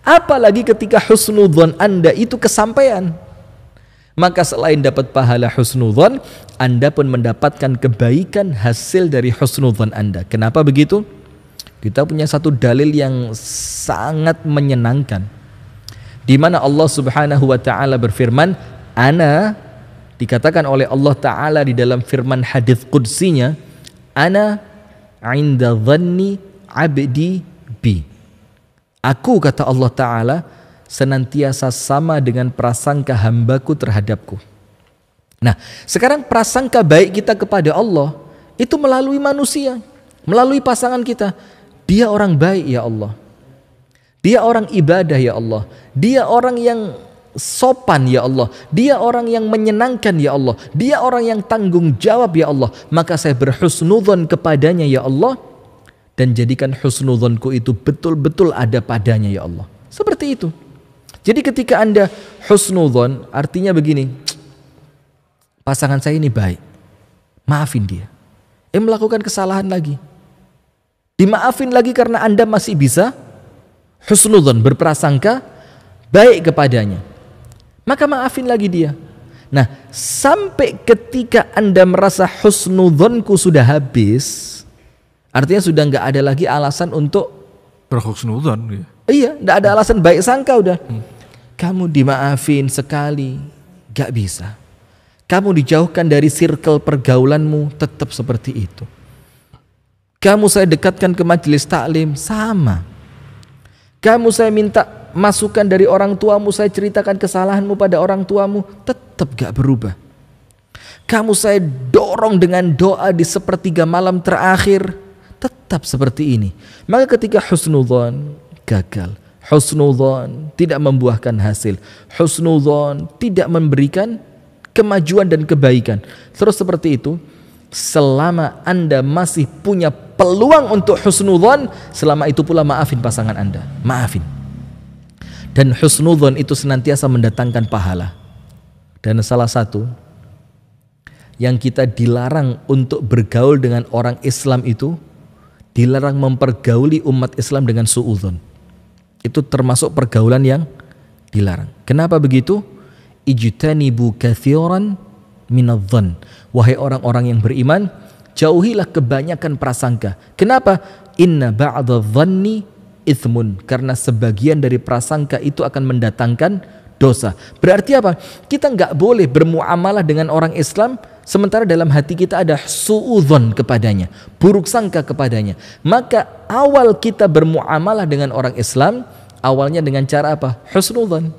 Apalagi ketika husnudzon Anda itu kesampaian. Maka selain dapat pahala husnudzon, Anda pun mendapatkan kebaikan hasil dari husnudzon Anda. Kenapa begitu? Kita punya satu dalil yang sangat menyenangkan, di mana Allah Subhanahu wa taala berfirman, ana, dikatakan oleh Allah taala di dalam firman hadits qudsinya, ana 'inda dhanni 'abdi bi. Aku, kata Allah taala, senantiasa sama dengan prasangka hambaku terhadapku. Nah, sekarang prasangka baik kita kepada Allah itu melalui manusia, melalui pasangan kita. Dia orang baik ya Allah, dia orang ibadah ya Allah, dia orang yang sopan ya Allah, dia orang yang menyenangkan ya Allah, dia orang yang tanggung jawab ya Allah. Maka saya berhusnudzon kepadanya ya Allah, dan jadikan husnudzonku itu betul-betul ada padanya ya Allah. Seperti itu. Jadi ketika Anda husnudzon, artinya begini, pasangan saya ini baik, maafin dia. Melakukan kesalahan lagi, dimaafin lagi karena Anda masih bisa husnudzon, berprasangka baik kepadanya. Maka maafin lagi dia. Nah, sampai ketika Anda merasa husnudzonku sudah habis, artinya sudah nggak ada lagi alasan untuk berhusnudzon. Ya. Iya, nggak ada alasan baik sangka udah. Kamu dimaafin sekali, nggak bisa. Kamu dijauhkan dari circle pergaulanmu, tetap seperti itu. Kamu saya dekatkan ke majelis taklim, sama. Kamu saya minta masukan dari orang tuamu, saya ceritakan kesalahanmu pada orang tuamu, tetap gak berubah. Kamu saya dorong dengan doa di sepertiga malam terakhir, tetap seperti ini. Maka ketika husnudzon gagal, husnudzon tidak membuahkan hasil, husnudzon tidak memberikan kemajuan dan kebaikan, terus seperti itu, selama Anda masih punya peluang untuk husnudzon, selama itu pula maafin pasangan Anda, maafin. Dan husnudzon itu senantiasa mendatangkan pahala. Dan salah satu yang kita dilarang untuk bergaul dengan orang Islam itu, dilarang mempergauli umat Islam dengan suudzon. Itu termasuk pergaulan yang dilarang. Kenapa begitu? Ijtanibu katsiran minadh-dhann. Wahai orang-orang yang beriman, jauhilah kebanyakan prasangka. Kenapa? Inna ba'dadh-dhanni itsmun. Karena sebagian dari prasangka itu akan mendatangkan dosa. Berarti apa? Kita nggak boleh bermuamalah dengan orang Islam sementara dalam hati kita ada suudzon kepadanya, buruk sangka kepadanya. Maka awal kita bermuamalah dengan orang Islam, awalnya dengan cara apa? Husnudzon.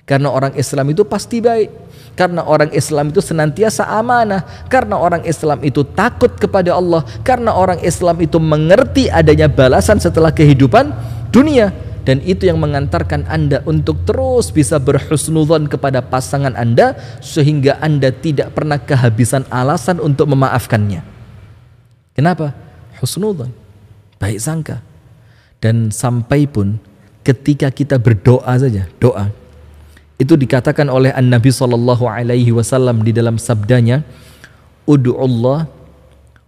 Karena orang Islam itu pasti baik, karena orang Islam itu senantiasa amanah, karena orang Islam itu takut kepada Allah, karena orang Islam itu mengerti adanya balasan setelah kehidupan dunia. dan itu yang mengantarkan Anda untuk terus bisa berhusnudzon kepada pasangan Anda sehingga Anda tidak pernah kehabisan alasan untuk memaafkannya. Kenapa? Husnudzon, baik sangka. Dan sampai pun ketika kita berdoa saja, doa itu dikatakan oleh An-Nabi SAW di dalam sabdanya, Ud'ullah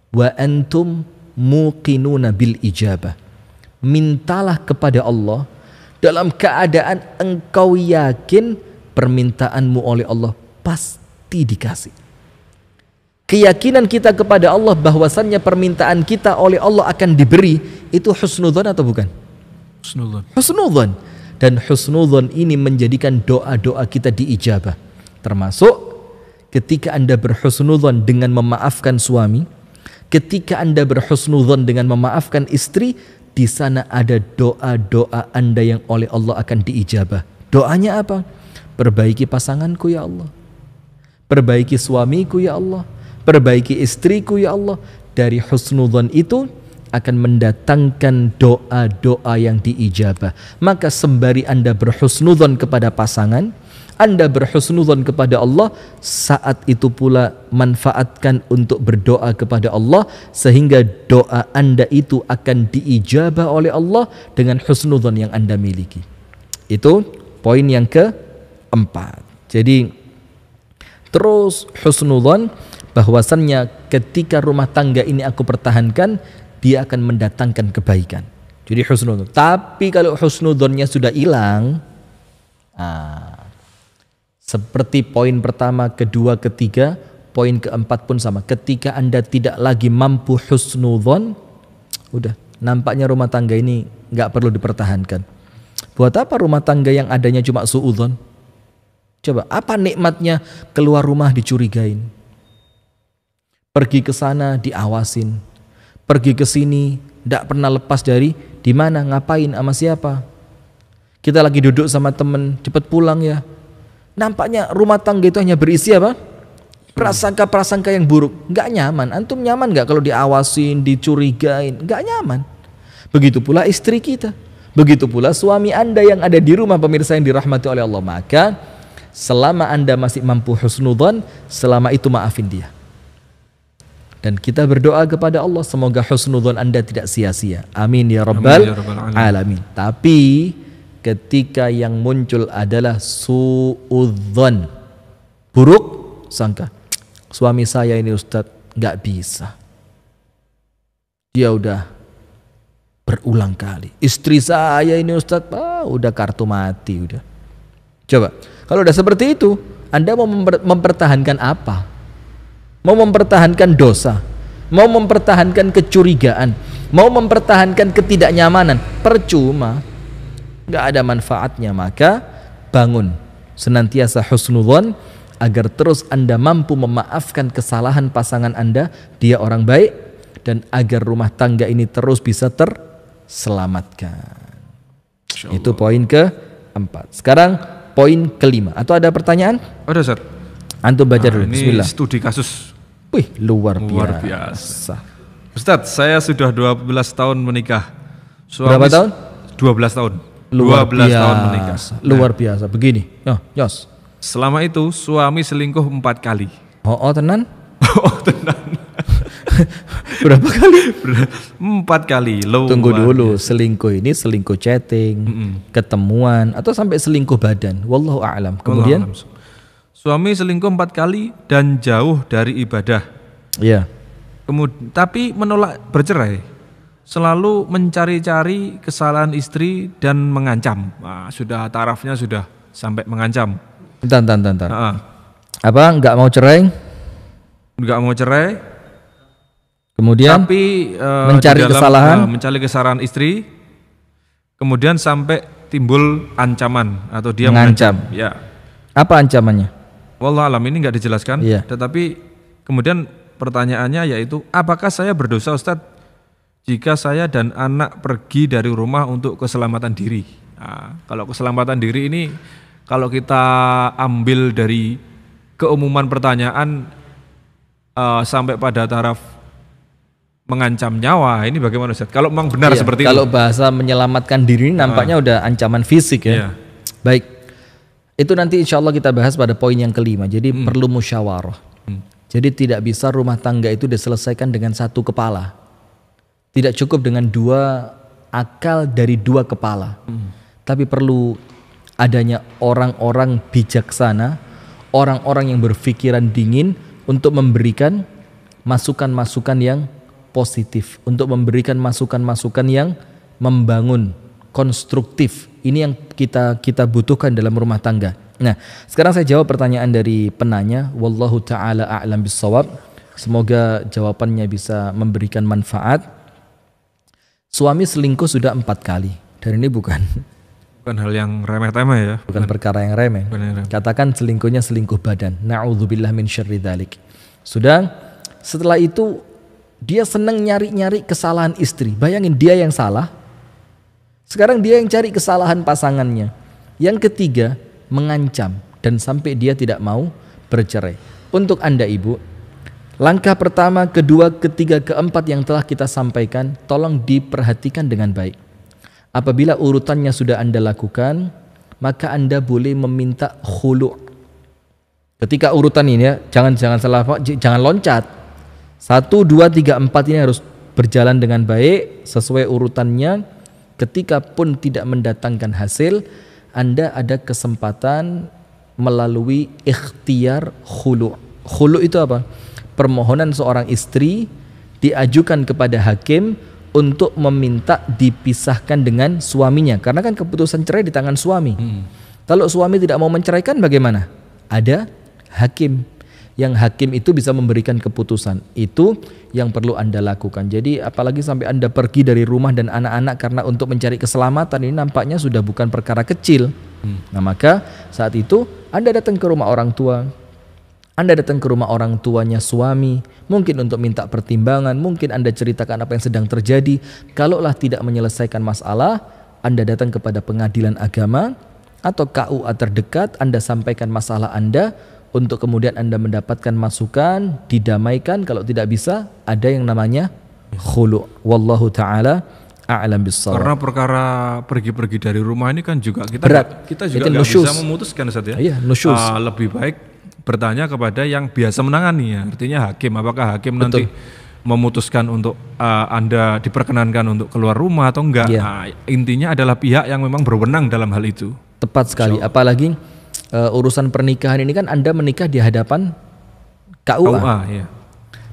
wa antum muqinuna bil ijabah. Mintalah kepada Allah dalam keadaan engkau yakin permintaanmu oleh Allah pasti dikasih. Keyakinan kita kepada Allah bahwasannya permintaan kita oleh Allah akan diberi, itu husnudzon atau bukan? Husnudzon. Husnudzon. Dan husnudzon ini menjadikan doa-doa kita diijabah. Termasuk ketika Anda berhusnudzon dengan memaafkan suami, ketika Anda berhusnudzon dengan memaafkan istri, di sana ada doa-doa Anda yang oleh Allah akan diijabah. Doanya apa? Perbaiki pasanganku ya Allah, perbaiki suamiku ya Allah, perbaiki istriku ya Allah. Dari husnudzon itu akan mendatangkan doa-doa yang diijabah. Maka sembari Anda berhusnudzon kepada pasangan, Anda berhusnudzon kepada Allah, saat itu pula manfaatkan untuk berdoa kepada Allah sehingga doa Anda itu akan diijabah oleh Allah dengan husnudzon yang Anda miliki. Itu poin yang keempat. Jadi terus husnudzon, bahwasannya ketika rumah tangga ini aku pertahankan, dia akan mendatangkan kebaikan. Jadi husnudzon. Tapi kalau husnudzonnya sudah hilang, seperti poin pertama, kedua, ketiga, poin keempat pun sama. Ketika Anda tidak lagi mampu husnudzon, udah, nampaknya rumah tangga ini nggak perlu dipertahankan. Buat apa rumah tangga yang adanya cuma suudzon? Coba, apa nikmatnya keluar rumah dicurigain? Pergi ke sana diawasin, pergi ke sini nggak pernah lepas dari di mana, ngapain, sama siapa. Kita lagi duduk sama temen, cepet pulang ya. Nampaknya rumah tangga itu hanya berisi apa? Prasangka-prasangka yang buruk. Nggak nyaman. Antum nyaman nggak kalau diawasin, dicurigain? Nggak nyaman. Begitu pula istri kita, begitu pula suami Anda yang ada di rumah, pemirsa yang dirahmati oleh Allah. Maka selama Anda masih mampu husnudzon, selama itu maafin dia. Dan kita berdoa kepada Allah semoga husnudzon Anda tidak sia-sia. Amin ya rabbal alamin. Tapi ketika yang muncul adalah suudzon, buruk sangka, suami saya ini Ustadz nggak bisa, dia udah berulang kali. Istri saya ini Ustadz udah kartu mati udah. Coba kalau udah seperti itu, Anda mau mempertahankan apa? Mau mempertahankan dosa, mau mempertahankan kecurigaan, mau mempertahankan ketidaknyamanan, percuma. Nggak ada manfaatnya. Maka bangun senantiasa husnudzon agar terus Anda mampu memaafkan kesalahan pasangan Anda, dia orang baik, dan agar rumah tangga ini terus bisa terselamatkan. Itu poin keempat. Sekarang poin kelima. Atau ada pertanyaan? Ada, Ustaz. Antum baca dulu. Ini Bismillah. Studi kasus. Wih, luar biasa. biasa. Ustadz, saya sudah 12 tahun menikah. Berapa tahun? 12 tahun. Luar 12 biasa. tahun menikah. Luar biasa. Begini. Yos. Selama itu suami selingkuh 4 kali. Oh, tenan? Oh, tenan. Berapa kali? 4 kali. Tunggu dulu, selingkuh ini selingkuh chatting, ketemuan, atau sampai selingkuh badan. Wallahu a'lam. Kemudian suami selingkuh 4 kali dan jauh dari ibadah. Iya. Tapi menolak bercerai. Selalu mencari-cari kesalahan istri dan mengancam. Sudah tarafnya sudah sampai mengancam. Bentar. Apa? Nggak mau cerai? Nggak mau cerai. Kemudian tapi mencari kesalahan, mencari kesalahan istri. Kemudian sampai timbul ancaman atau dia mengancam. Ya. Apa ancamannya? Wallahualam, ini nggak dijelaskan. Iya. Tetapi kemudian pertanyaannya yaitu, apakah saya berdosa Ustadz jika saya dan anak pergi dari rumah untuk keselamatan diri? Kalau keselamatan diri ini, kalau kita ambil dari keumuman pertanyaan sampai pada taraf mengancam nyawa. Ini bagaimana Ustaz? Kalau memang benar seperti kalau itu. bahasa menyelamatkan diri ini nampaknya udah ancaman fisik ya. Iya. Baik. Itu nanti insya Allah kita bahas pada poin yang kelima. Jadi perlu musyawarah. Jadi tidak bisa rumah tangga itu diselesaikan dengan satu kepala. Tidak cukup dengan dua akal dari dua kepala. Tapi perlu adanya orang-orang bijaksana, orang-orang yang berpikiran dingin untuk memberikan masukan-masukan yang positif, untuk memberikan masukan-masukan yang membangun, konstruktif. Ini yang kita butuhkan dalam rumah tangga. Nah, sekarang saya jawab pertanyaan dari penanya. Wallahu ta'ala a'lam bissawab. Semoga jawabannya bisa memberikan manfaat. Suami selingkuh sudah 4 kali. Dan ini bukan hal yang remeh-temeh ya. Bukan perkara yang remeh. Katakan selingkuhnya selingkuh badan. Na'udzubillah min syarri dzalik. Sudah, setelah itu dia senang nyari-nyari kesalahan istri. Bayangin, dia yang salah. Sekarang dia yang cari kesalahan pasangannya. Yang ketiga, mengancam dan sampai dia tidak mau bercerai. Untuk Anda ibu, langkah pertama, kedua, ketiga, keempat yang telah kita sampaikan, tolong diperhatikan dengan baik. Apabila urutannya sudah Anda lakukan, maka Anda boleh meminta khulu'. Ketika urutan ini ya, jangan loncat. 1, 2, 3, 4 ini harus berjalan dengan baik sesuai urutannya. Ketika pun tidak mendatangkan hasil, Anda ada kesempatan melalui ikhtiar khulu'. Khulu' itu apa? Permohonan seorang istri diajukan kepada hakim untuk meminta dipisahkan dengan suaminya. Karena kan keputusan cerai di tangan suami. Kalau suami tidak mau menceraikan bagaimana? Ada hakim. Yang hakim itu bisa memberikan keputusan. Itu yang perlu Anda lakukan. Jadi apalagi sampai Anda pergi dari rumah dan anak-anak karena untuk mencari keselamatan, ini nampaknya sudah bukan perkara kecil. Nah, maka saat itu Anda datang ke rumah orang tua. Anda datang ke rumah orang tuanya suami, mungkin untuk minta pertimbangan, mungkin Anda ceritakan apa yang sedang terjadi. Kalaulah tidak menyelesaikan masalah, Anda datang kepada pengadilan agama atau KUA terdekat, Anda sampaikan masalah Anda, untuk kemudian Anda mendapatkan masukan, didamaikan. Kalau tidak bisa, ada yang namanya khulu'. Wallahu ta'ala a'lam bissawab. Karena perkara pergi-pergi dari rumah ini kan juga kita juga nggak bisa memutuskan Ustaz ya. Iya, lebih baik bertanya kepada yang biasa menangani ya. Artinya hakim. Apakah hakim nanti memutuskan untuk Anda diperkenankan untuk keluar rumah atau enggak? Nah, intinya adalah pihak yang memang berwenang dalam hal itu. Tepat sekali. Apalagi urusan pernikahan ini kan Anda menikah di hadapan KUA. Ya.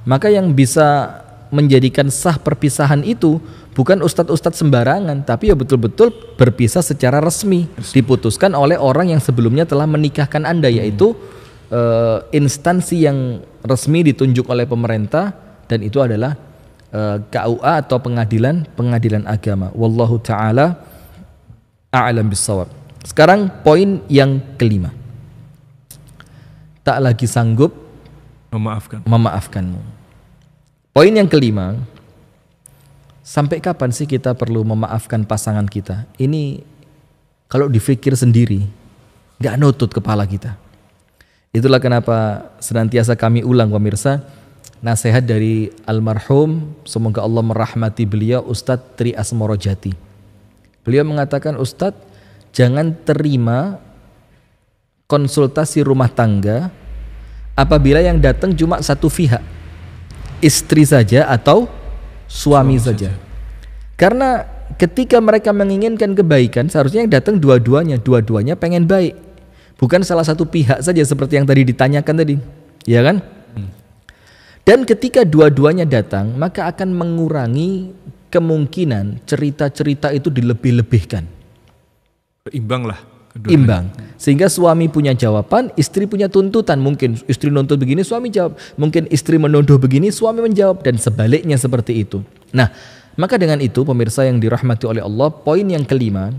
Maka yang bisa menjadikan sah perpisahan itu bukan ustadz-ustadz sembarangan, tapi ya betul-betul berpisah secara resmi, diputuskan oleh orang yang sebelumnya telah menikahkan Anda, yaitu instansi yang resmi ditunjuk oleh pemerintah, dan itu adalah KUA atau pengadilan agama. Wallahu ta'ala a'lam bissawab. Sekarang poin yang kelima. Tak lagi sanggup memaafkanmu. Poin yang kelima, sampai kapan sih kita perlu memaafkan pasangan kita? Ini kalau dipikir sendiri, gak nutut kepala kita. Itulah kenapa senantiasa kami ulang pemirsa, nasihat dari almarhum, semoga Allah merahmati beliau, Ustadz Tri Asmoro Jati. Beliau mengatakan, Ustadz, jangan terima konsultasi rumah tangga apabila yang datang cuma satu pihak, istri saja atau suami saja. Karena ketika mereka menginginkan kebaikan, seharusnya yang datang dua-duanya pengen baik, bukan salah satu pihak saja seperti yang tadi ditanyakan tadi, ya kan? Dan ketika dua-duanya datang, maka akan mengurangi kemungkinan cerita-cerita itu dilebih-lebihkan. Imbang lah. Imbang. Sehingga suami punya jawaban, istri punya tuntutan. Mungkin istri nuntut begini, suami jawab. Mungkin istri menuduh begini, suami menjawab. Dan sebaliknya seperti itu. Nah, maka dengan itu pemirsa yang dirahmati oleh Allah, poin yang kelima,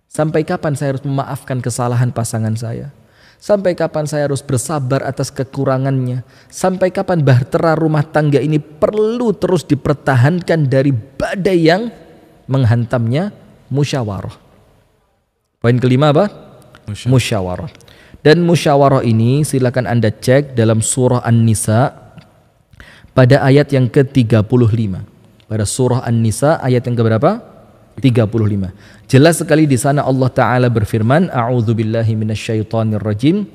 sampai kapan saya harus memaafkan kesalahan pasangan saya? Sampai kapan saya harus bersabar atas kekurangannya? Sampai kapan bahtera rumah tangga ini perlu terus dipertahankan dari badai yang menghantamnya? Musyawarah. Poin kelima apa? Musyawarah. Dan musyawarah ini silakan Anda cek dalam surah An-Nisa pada ayat yang ke-35. Pada surah An-Nisa ayat yang keberapa? 35. Jelas sekali di sana Allah Ta'ala berfirman, A'udzubillahi minasyaitonirrajim,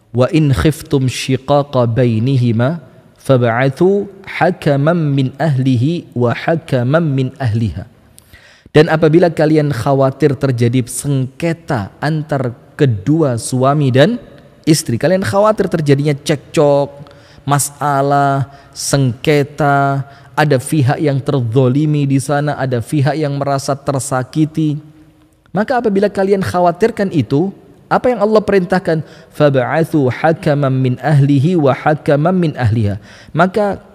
wa in khiftum shiqaqa bainihima fab'athu hakaman min ahlihi wa hakaman min ahliha. Dan apabila kalian khawatir terjadi sengketa antar kedua suami dan istri, kalian khawatir terjadinya cekcok, masalah, sengketa, ada pihak yang terzolimi di sana, ada pihak yang merasa tersakiti, maka apabila kalian khawatirkan itu, apa yang Allah perintahkan? Fab'athu hakaman min ahlihi wa hakaman min ahliha. Maka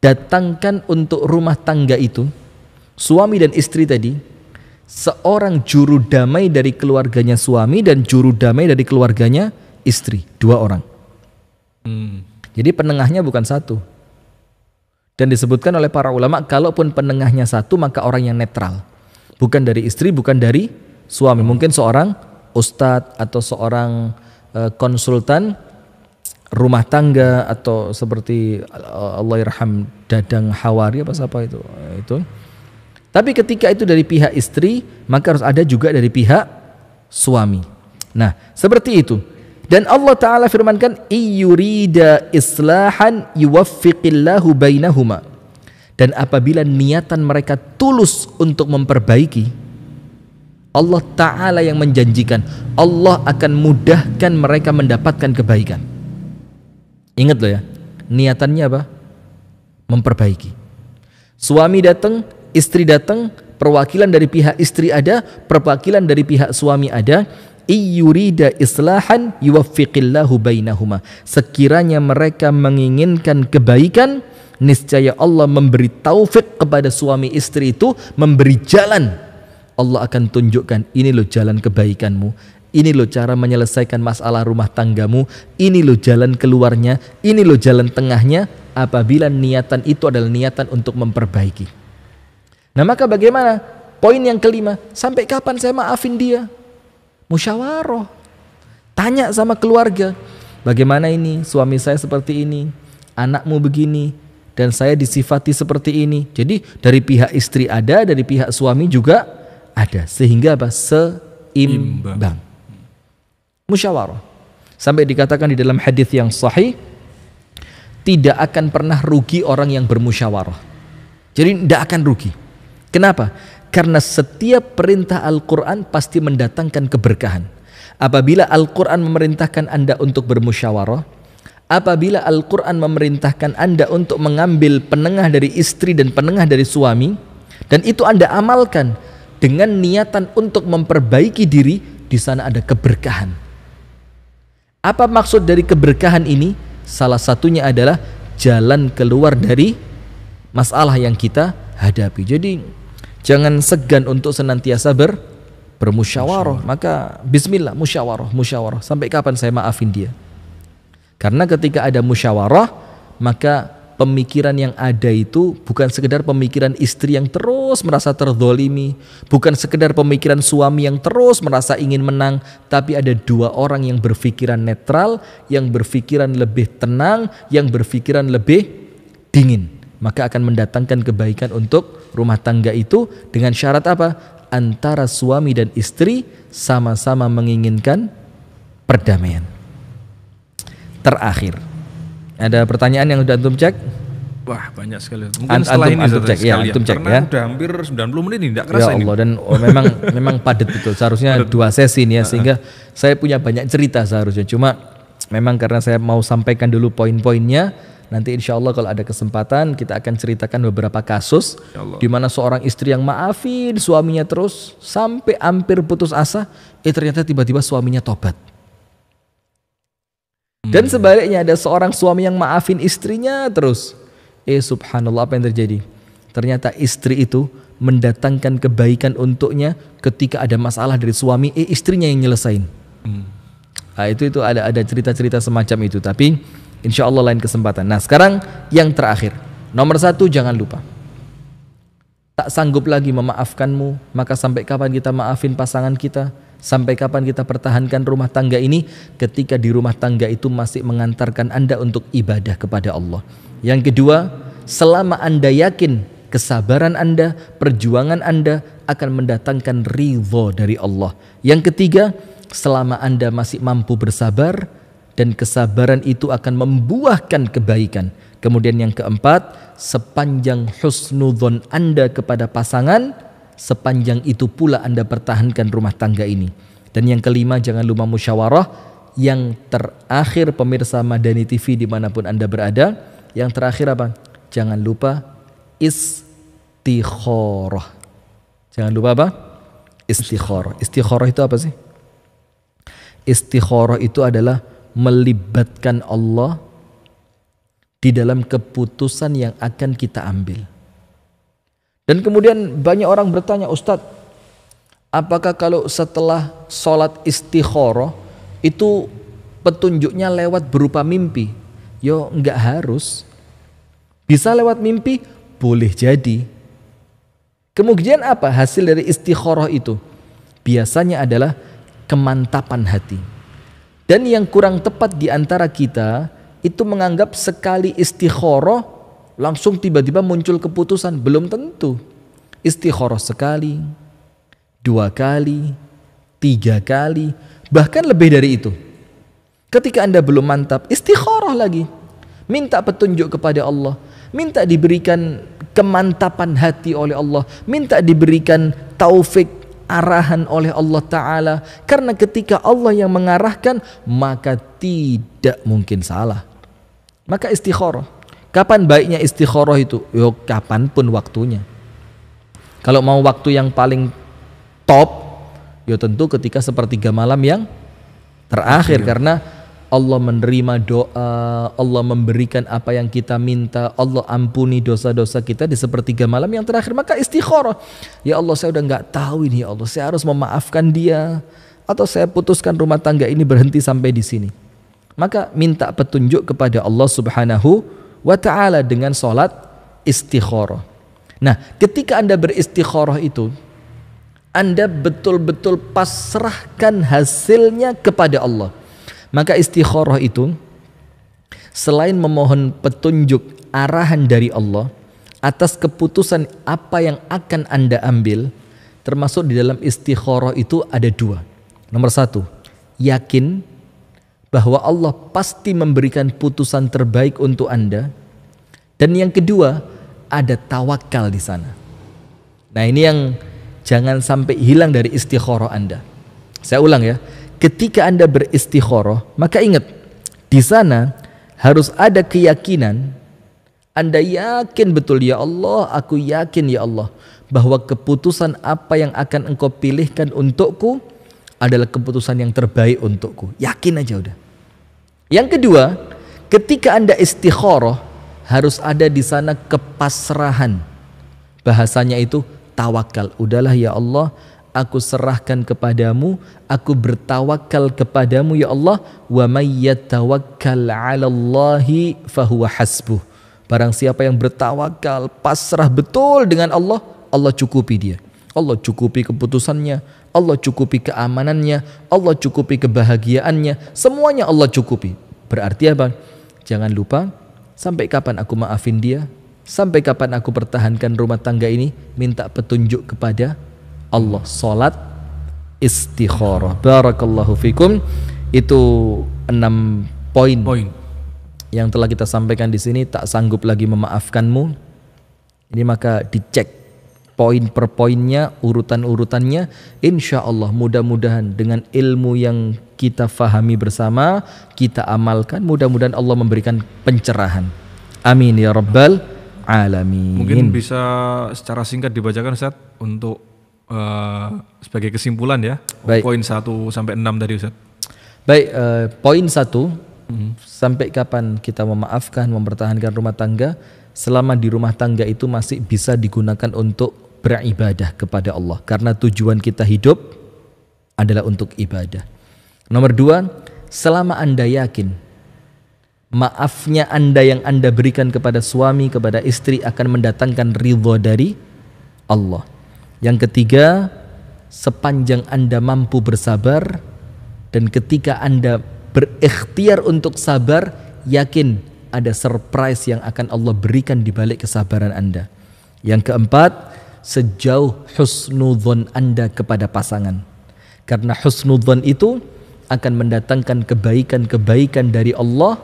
datangkan untuk rumah tangga itu, suami dan istri tadi, seorang juru damai dari keluarganya suami dan juru damai dari keluarganya istri, 2 orang. Jadi penengahnya bukan satu. Dan disebutkan oleh para ulama, kalaupun penengahnya satu, maka orang yang netral. Bukan dari istri, bukan dari suami. Mungkin seorang ustadz atau seorang konsultan rumah tangga, atau seperti Allahyarham Dadang Hawari apa itu. Tapi ketika itu dari pihak istri, maka harus ada juga dari pihak suami. Nah, seperti itu. Dan Allah Ta'ala firmankan, iyurida islahan yuwaffiqillahu bainahuma. Dan apabila niatan mereka tulus untuk memperbaiki, Allah Ta'ala yang menjanjikan, Allah akan mudahkan mereka mendapatkan kebaikan. Ingat loh ya, niatannya apa? Memperbaiki. Suami datang, istri datang, perwakilan dari pihak istri ada, perwakilan dari pihak suami ada. Iyurida islahan yuwaffiqillahu bainahuma. Sekiranya mereka menginginkan kebaikan, niscaya Allah memberi taufik kepada suami istri itu, memberi jalan. Allah akan tunjukkan, ini loh jalan kebaikanmu, ini loh cara menyelesaikan masalah rumah tanggamu, ini loh jalan keluarnya, ini loh jalan tengahnya, apabila niatan itu adalah niatan untuk memperbaiki. Nah, maka bagaimana? Poin yang kelima, sampai kapan saya maafin dia? Musyawarah. Tanya sama keluarga, bagaimana ini, suami saya seperti ini, anakmu begini, dan saya disifati seperti ini. Jadi dari pihak istri ada, dari pihak suami juga ada, sehingga apa? Seimbang. Musyawarah. Sampai dikatakan di dalam hadis yang sahih, tidak akan pernah rugi orang yang bermusyawarah. Jadi tidak akan rugi. Kenapa? Karena setiap perintah Al-Quran pasti mendatangkan keberkahan. Apabila Al-Quran memerintahkan Anda untuk bermusyawarah, apabila Al-Quran memerintahkan Anda untuk mengambil penengah dari istri dan penengah dari suami, dan itu Anda amalkan dengan niatan untuk memperbaiki diri, di sana ada keberkahan. Apa maksud dari keberkahan ini? Salah satunya adalah jalan keluar dari masalah yang kita hadapi. Jadi jangan segan untuk senantiasa bermusyawarah. Maka bismillah, musyawarah. Sampai kapan saya maafin dia? Karena ketika ada musyawarah, maka pemikiran yang ada itu bukan sekedar pemikiran istri yang terus merasa terzolimi, bukan sekedar pemikiran suami yang terus merasa ingin menang, tapi ada 2 orang yang berpikiran netral, yang berpikiran lebih tenang, yang berpikiran lebih dingin. Maka akan mendatangkan kebaikan untuk rumah tangga itu dengan syarat apa? Antara suami dan istri sama-sama menginginkan perdamaian. Terakhir, ada pertanyaan yang udah antum cek? Wah, banyak sekali. Mungkin setelah ini antum cek ya, antum cek karena ya. Udah hampir 90 menit ini, tidak kerasa ya Allah, ini. Dan memang padat betul. Seharusnya 2 sesi nih ya, sehingga saya punya banyak cerita seharusnya. Cuma memang karena saya mau sampaikan dulu poin-poinnya. Nanti insya Allah kalau ada kesempatan kita akan ceritakan beberapa kasus di mana seorang istri yang maafin suaminya terus sampai hampir putus asa, ternyata tiba-tiba suaminya tobat. Dan sebaliknya ada seorang suami yang maafin istrinya terus, subhanallah, apa yang terjadi? Ternyata istri itu mendatangkan kebaikan untuknya ketika ada masalah dari suami, istrinya yang nyelesain. Nah, itu ada cerita-cerita semacam itu, tapi insya Allah lain kesempatan. Nah, sekarang yang terakhir, nomor 1, jangan lupa, tak sanggup lagi memaafkanmu, maka sampai kapan kita maafin pasangan kita? Sampai kapan kita pertahankan rumah tangga ini ketika di rumah tangga itu masih mengantarkan Anda untuk ibadah kepada Allah? Yang kedua, selama Anda yakin kesabaran Anda, perjuangan Anda akan mendatangkan ridho dari Allah. Yang ketiga, selama Anda masih mampu bersabar dan kesabaran itu akan membuahkan kebaikan. Kemudian yang keempat, sepanjang husnudzon Anda kepada pasangan, sepanjang itu pula Anda pertahankan rumah tangga ini. Dan yang kelima, jangan lupa musyawarah. Yang terakhir, pemirsa Madani TV dimanapun Anda berada, yang terakhir apa? Jangan lupa istikharah. Jangan lupa apa? Istikharah. Istikharah itu apa sih? Istikharah itu adalah melibatkan Allah di dalam keputusan yang akan kita ambil. Dan kemudian banyak orang bertanya, Ustadz, apakah kalau setelah sholat istikharah itu petunjuknya lewat berupa mimpi? Yo, enggak harus. Bisa lewat mimpi? Boleh jadi. Kemudian apa hasil dari istikharah itu? Biasanya adalah kemantapan hati. Dan yang kurang tepat di antara kita itu menganggap sekali istikharah langsung tiba-tiba muncul keputusan. Belum tentu. Istikharah sekali, 2 kali, 3 kali, bahkan lebih dari itu. Ketika Anda belum mantap, istikharah lagi. Minta petunjuk kepada Allah. Minta diberikan kemantapan hati oleh Allah. Minta diberikan taufik, arahan oleh Allah Ta'ala. Karena ketika Allah yang mengarahkan, maka tidak mungkin salah. Maka istikharah. Kapan baiknya istikharah itu? Yo, kapanpun waktunya. Kalau mau waktu yang paling top, ya tentu ketika sepertiga malam yang terakhir, karena Allah menerima doa, Allah memberikan apa yang kita minta, Allah ampuni dosa-dosa kita di sepertiga malam yang terakhir. Maka istikharah, ya Allah, saya udah nggak tahu ini, ya Allah, saya harus memaafkan dia atau saya putuskan rumah tangga ini berhenti sampai di sini. Maka minta petunjuk kepada Allah Subhanahu wa Ta'ala dengan sholat istikharah. Nah, ketika Anda beristikharah itu, Anda betul-betul pasrahkan hasilnya kepada Allah. Maka istikharah itu selain memohon petunjuk arahan dari Allah atas keputusan apa yang akan Anda ambil, termasuk di dalam istikharah itu ada 2. Nomor 1, yakin bahwa Allah pasti memberikan putusan terbaik untuk Anda. Dan yang kedua, ada tawakal di sana. Nah, ini yang jangan sampai hilang dari istikharah Anda. Saya ulang ya. Ketika Anda beristikharah, maka ingat, di sana harus ada keyakinan. Anda yakin betul, ya Allah, aku yakin ya Allah, bahwa keputusan apa yang akan Engkau pilihkan untukku adalah keputusan yang terbaik untukku. Yakin aja udah. Yang kedua, ketika Anda istikharah, harus ada di sana kepasrahan. Bahasanya itu tawakal. Udahlah ya Allah, aku serahkan kepadamu, aku bertawakal kepadamu ya Allah. Wa may yatawakkal 'alallahi fahuwa hasbuh. Barang siapa yang bertawakal, pasrah betul dengan Allah, Allah cukupi dia. Allah cukupi keputusannya, Allah cukupi keamanannya, Allah cukupi kebahagiaannya, semuanya Allah cukupi. Berarti apa? Jangan lupa, sampai kapan aku maafin dia? Sampai kapan aku pertahankan rumah tangga ini? Minta petunjuk kepada Allah. Salat istikharah. Barakallahu fikum. Itu 6 poin yang telah kita sampaikan di sini. Tak sanggup lagi memaafkanmu. Ini maka dicek poin per poinnya, urutan-urutannya. Insya Allah mudah-mudahan dengan ilmu yang kita fahami bersama, kita amalkan, mudah-mudahan Allah memberikan pencerahan. Amin ya rabbal alamin. Mungkin bisa secara singkat dibacakan Ustaz untuk sebagai kesimpulan ya. Baik. Poin 1 sampai 6 tadi Ustaz. Baik, poin 1, sampai kapan kita memaafkan, mempertahankan rumah tangga selama di rumah tangga itu masih bisa digunakan untuk beribadah kepada Allah, karena tujuan kita hidup adalah untuk ibadah. Nomor 2, selama Anda yakin maafnya Anda yang Anda berikan kepada suami, kepada istri akan mendatangkan ridho dari Allah. Yang ketiga, sepanjang Anda mampu bersabar, dan ketika Anda berikhtiar untuk sabar, yakin ada surprise yang akan Allah berikan di balik kesabaran Anda. Yang keempat, sejauh husnudzon Anda kepada pasangan. Karena husnudzon itu akan mendatangkan kebaikan-kebaikan dari Allah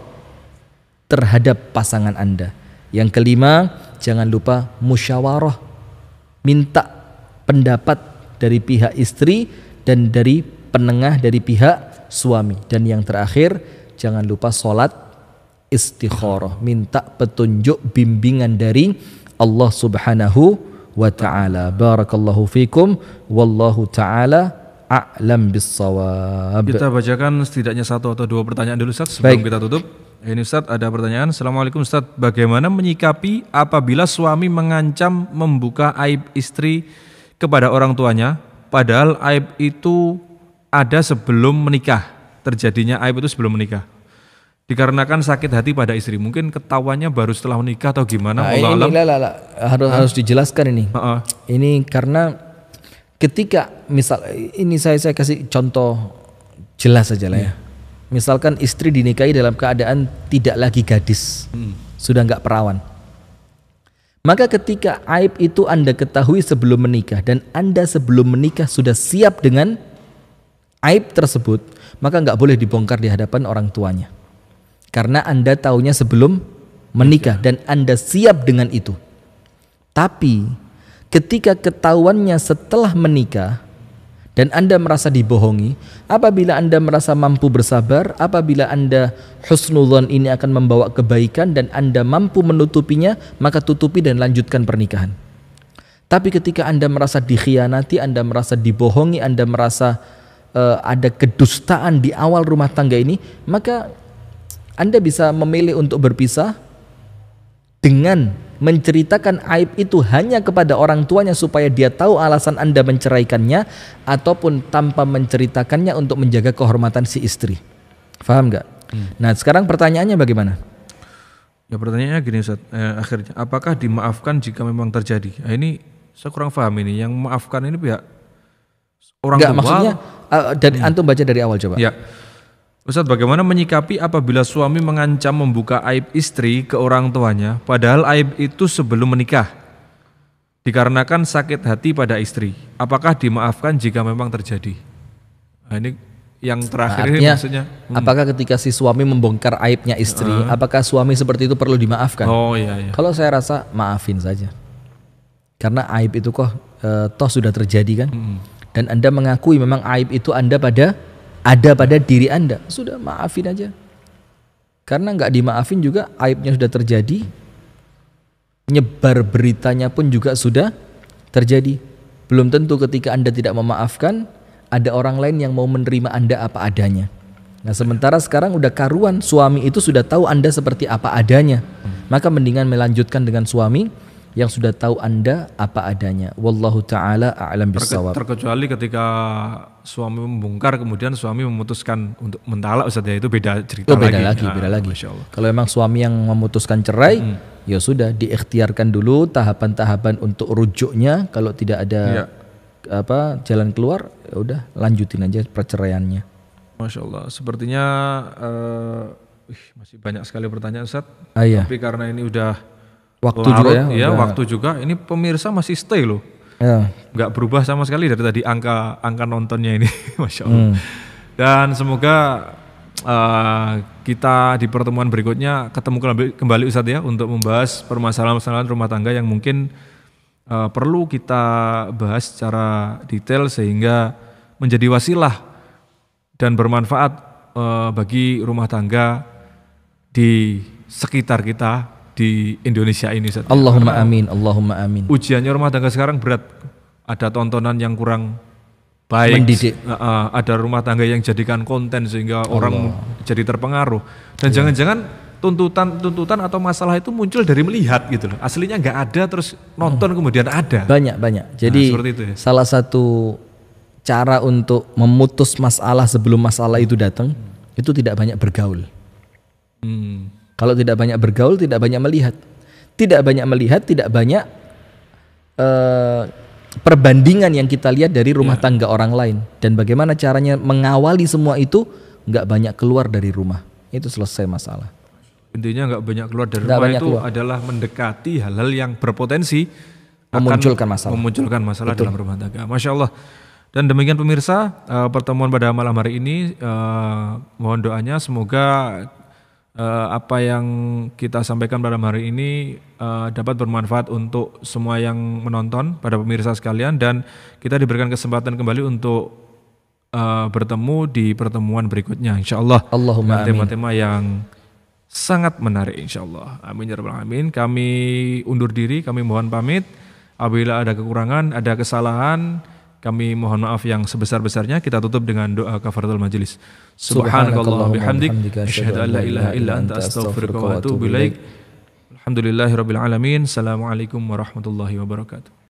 terhadap pasangan Anda. Yang kelima, jangan lupa musyawarah, minta pendapat dari pihak istri dan dari penengah dari pihak suami. Dan yang terakhir, jangan lupa sholat istikharah, minta petunjuk bimbingan dari Allah Subhanahu wa ta'ala. Barakallahu fikum, wallahu ta'ala a'lam bissawab. Kita bacakan setidaknya satu atau dua pertanyaan dulu Ustaz sebelum kita tutup. Ini Ustaz ada pertanyaan. Assalamualaikum Ustaz, bagaimana menyikapi apabila suami mengancam membuka aib istri kepada orang tuanya, padahal aib itu ada sebelum menikah, terjadinya aib itu sebelum menikah, dikarenakan sakit hati pada istri, mungkin ketahuannya baru setelah menikah atau gimana? Harus dijelaskan ini. Ini karena ketika misal ini saya kasih contoh jelas saja lah ya. Misalkan istri dinikahi dalam keadaan tidak lagi gadis, sudah nggak perawan. Maka ketika aib itu Anda ketahui sebelum menikah dan Anda sebelum menikah sudah siap dengan aib tersebut, maka nggak boleh dibongkar di hadapan orang tuanya. Karena Anda taunya sebelum menikah dan Anda siap dengan itu. Tapi ketika ketahuannya setelah menikah dan Anda merasa dibohongi, apabila Anda merasa mampu bersabar, apabila Anda husnudzon ini akan membawa kebaikan dan Anda mampu menutupinya, maka tutupi dan lanjutkan pernikahan. Tapi ketika Anda merasa dikhianati, Anda merasa dibohongi, Anda merasa ada kedustaan di awal rumah tangga ini, maka Anda bisa memilih untuk berpisah dengan menceritakan aib itu hanya kepada orang tuanya supaya dia tahu alasan Anda menceraikannya, ataupun tanpa menceritakannya untuk menjaga kehormatan si istri. Faham nggak? Nah sekarang pertanyaannya bagaimana? Ya pertanyaannya gini Ustaz, akhirnya apakah dimaafkan jika memang terjadi? Nah, ini saya kurang paham ini, yang memaafkan ini pihak orang tua? Maksudnya dari antum baca dari awal coba. Ya. Ustaz, bagaimana menyikapi apabila suami mengancam membuka aib istri ke orang tuanya, padahal aib itu sebelum menikah, dikarenakan sakit hati pada istri? Apakah dimaafkan jika memang terjadi? Nah, ini yang terakhir ini maksudnya. Apakah ketika si suami membongkar aibnya istri, apakah suami seperti itu perlu dimaafkan? Oh iya. Kalau saya rasa maafin saja. Karena aib itu toh sudah terjadi kan? Dan Anda mengakui memang aib itu ada pada diri Anda, sudah maafin aja. Karena nggak dimaafin juga aibnya sudah terjadi, nyebar beritanya pun juga sudah terjadi. Belum tentu ketika Anda tidak memaafkan, ada orang lain yang mau menerima Anda apa adanya. Nah sementara sekarang udah karuan, suami itu sudah tahu Anda seperti apa adanya, maka mendingan melanjutkan dengan suami yang sudah tahu Anda apa adanya. Wallahu ta'ala a'lam bissawab. Terkecuali ketika suami membongkar kemudian suami memutuskan untuk mentalak, Ustaz, ya itu beda cerita beda lagi. Beda lagi. Kalau memang suami yang memutuskan cerai, ya sudah diikhtiarkan dulu tahapan-tahapan untuk rujuknya. Kalau tidak ada jalan keluar, ya udah lanjutin aja perceraiannya. Masya Allah. Sepertinya masih banyak sekali pertanyaan Ustaz. Tapi karena ini udah waktu juga ya, waktu juga. Ini pemirsa masih stay loh, nggak berubah sama sekali dari tadi angka nontonnya ini, Masya Allah. Dan semoga kita di pertemuan berikutnya ketemu kembali Ustaz ya, untuk membahas permasalahan-permasalahan rumah tangga yang mungkin perlu kita bahas secara detail sehingga menjadi wasilah dan bermanfaat bagi rumah tangga di sekitar kita di Indonesia ini. Allahumma amin, Allahumma amin. Ujiannya rumah tangga sekarang berat. Ada tontonan yang kurang baik, mendidik. Ada rumah tangga yang jadikan konten sehingga orang jadi terpengaruh. Dan jangan-jangan tuntutan atau masalah itu muncul dari melihat gitu loh. Aslinya nggak ada, terus nonton kemudian ada. Banyak. Jadi itu ya. Salah satu cara untuk memutus masalah sebelum masalah itu datang, itu tidak banyak bergaul. Kalau tidak banyak bergaul, tidak banyak melihat. Tidak banyak perbandingan yang kita lihat dari rumah tangga orang lain. Dan bagaimana caranya mengawali semua itu, nggak banyak keluar dari rumah. Itu selesai masalah. intinya nggak banyak keluar dari Nggak rumah banyak itu keluar. adalah mendekati hal-hal yang berpotensi Memunculkan masalah. dalam rumah tangga. Masya Allah. Dan demikian pemirsa, pertemuan pada malam hari ini, mohon doanya semoga apa yang kita sampaikan pada hari ini dapat bermanfaat untuk semua yang menonton, pada pemirsa sekalian, dan kita diberikan kesempatan kembali untuk bertemu di pertemuan berikutnya insyaallah. Allahumma dengan tema-tema yang sangat menarik insyaallah. Amin ya rabbal alamin. Kami undur diri, kami mohon pamit. Apabila ada kekurangan, ada kesalahan, kami mohon maaf yang sebesar-besarnya. Kita tutup dengan doa kafaratul majelis. Subhanakallahumma bihamdik, asyhadu an la ilaha illa anta, astaghfiruka wa atubu ilaik. Alhamdulillahirabbil alamin. Assalamualaikum warahmatullahi wabarakatuh.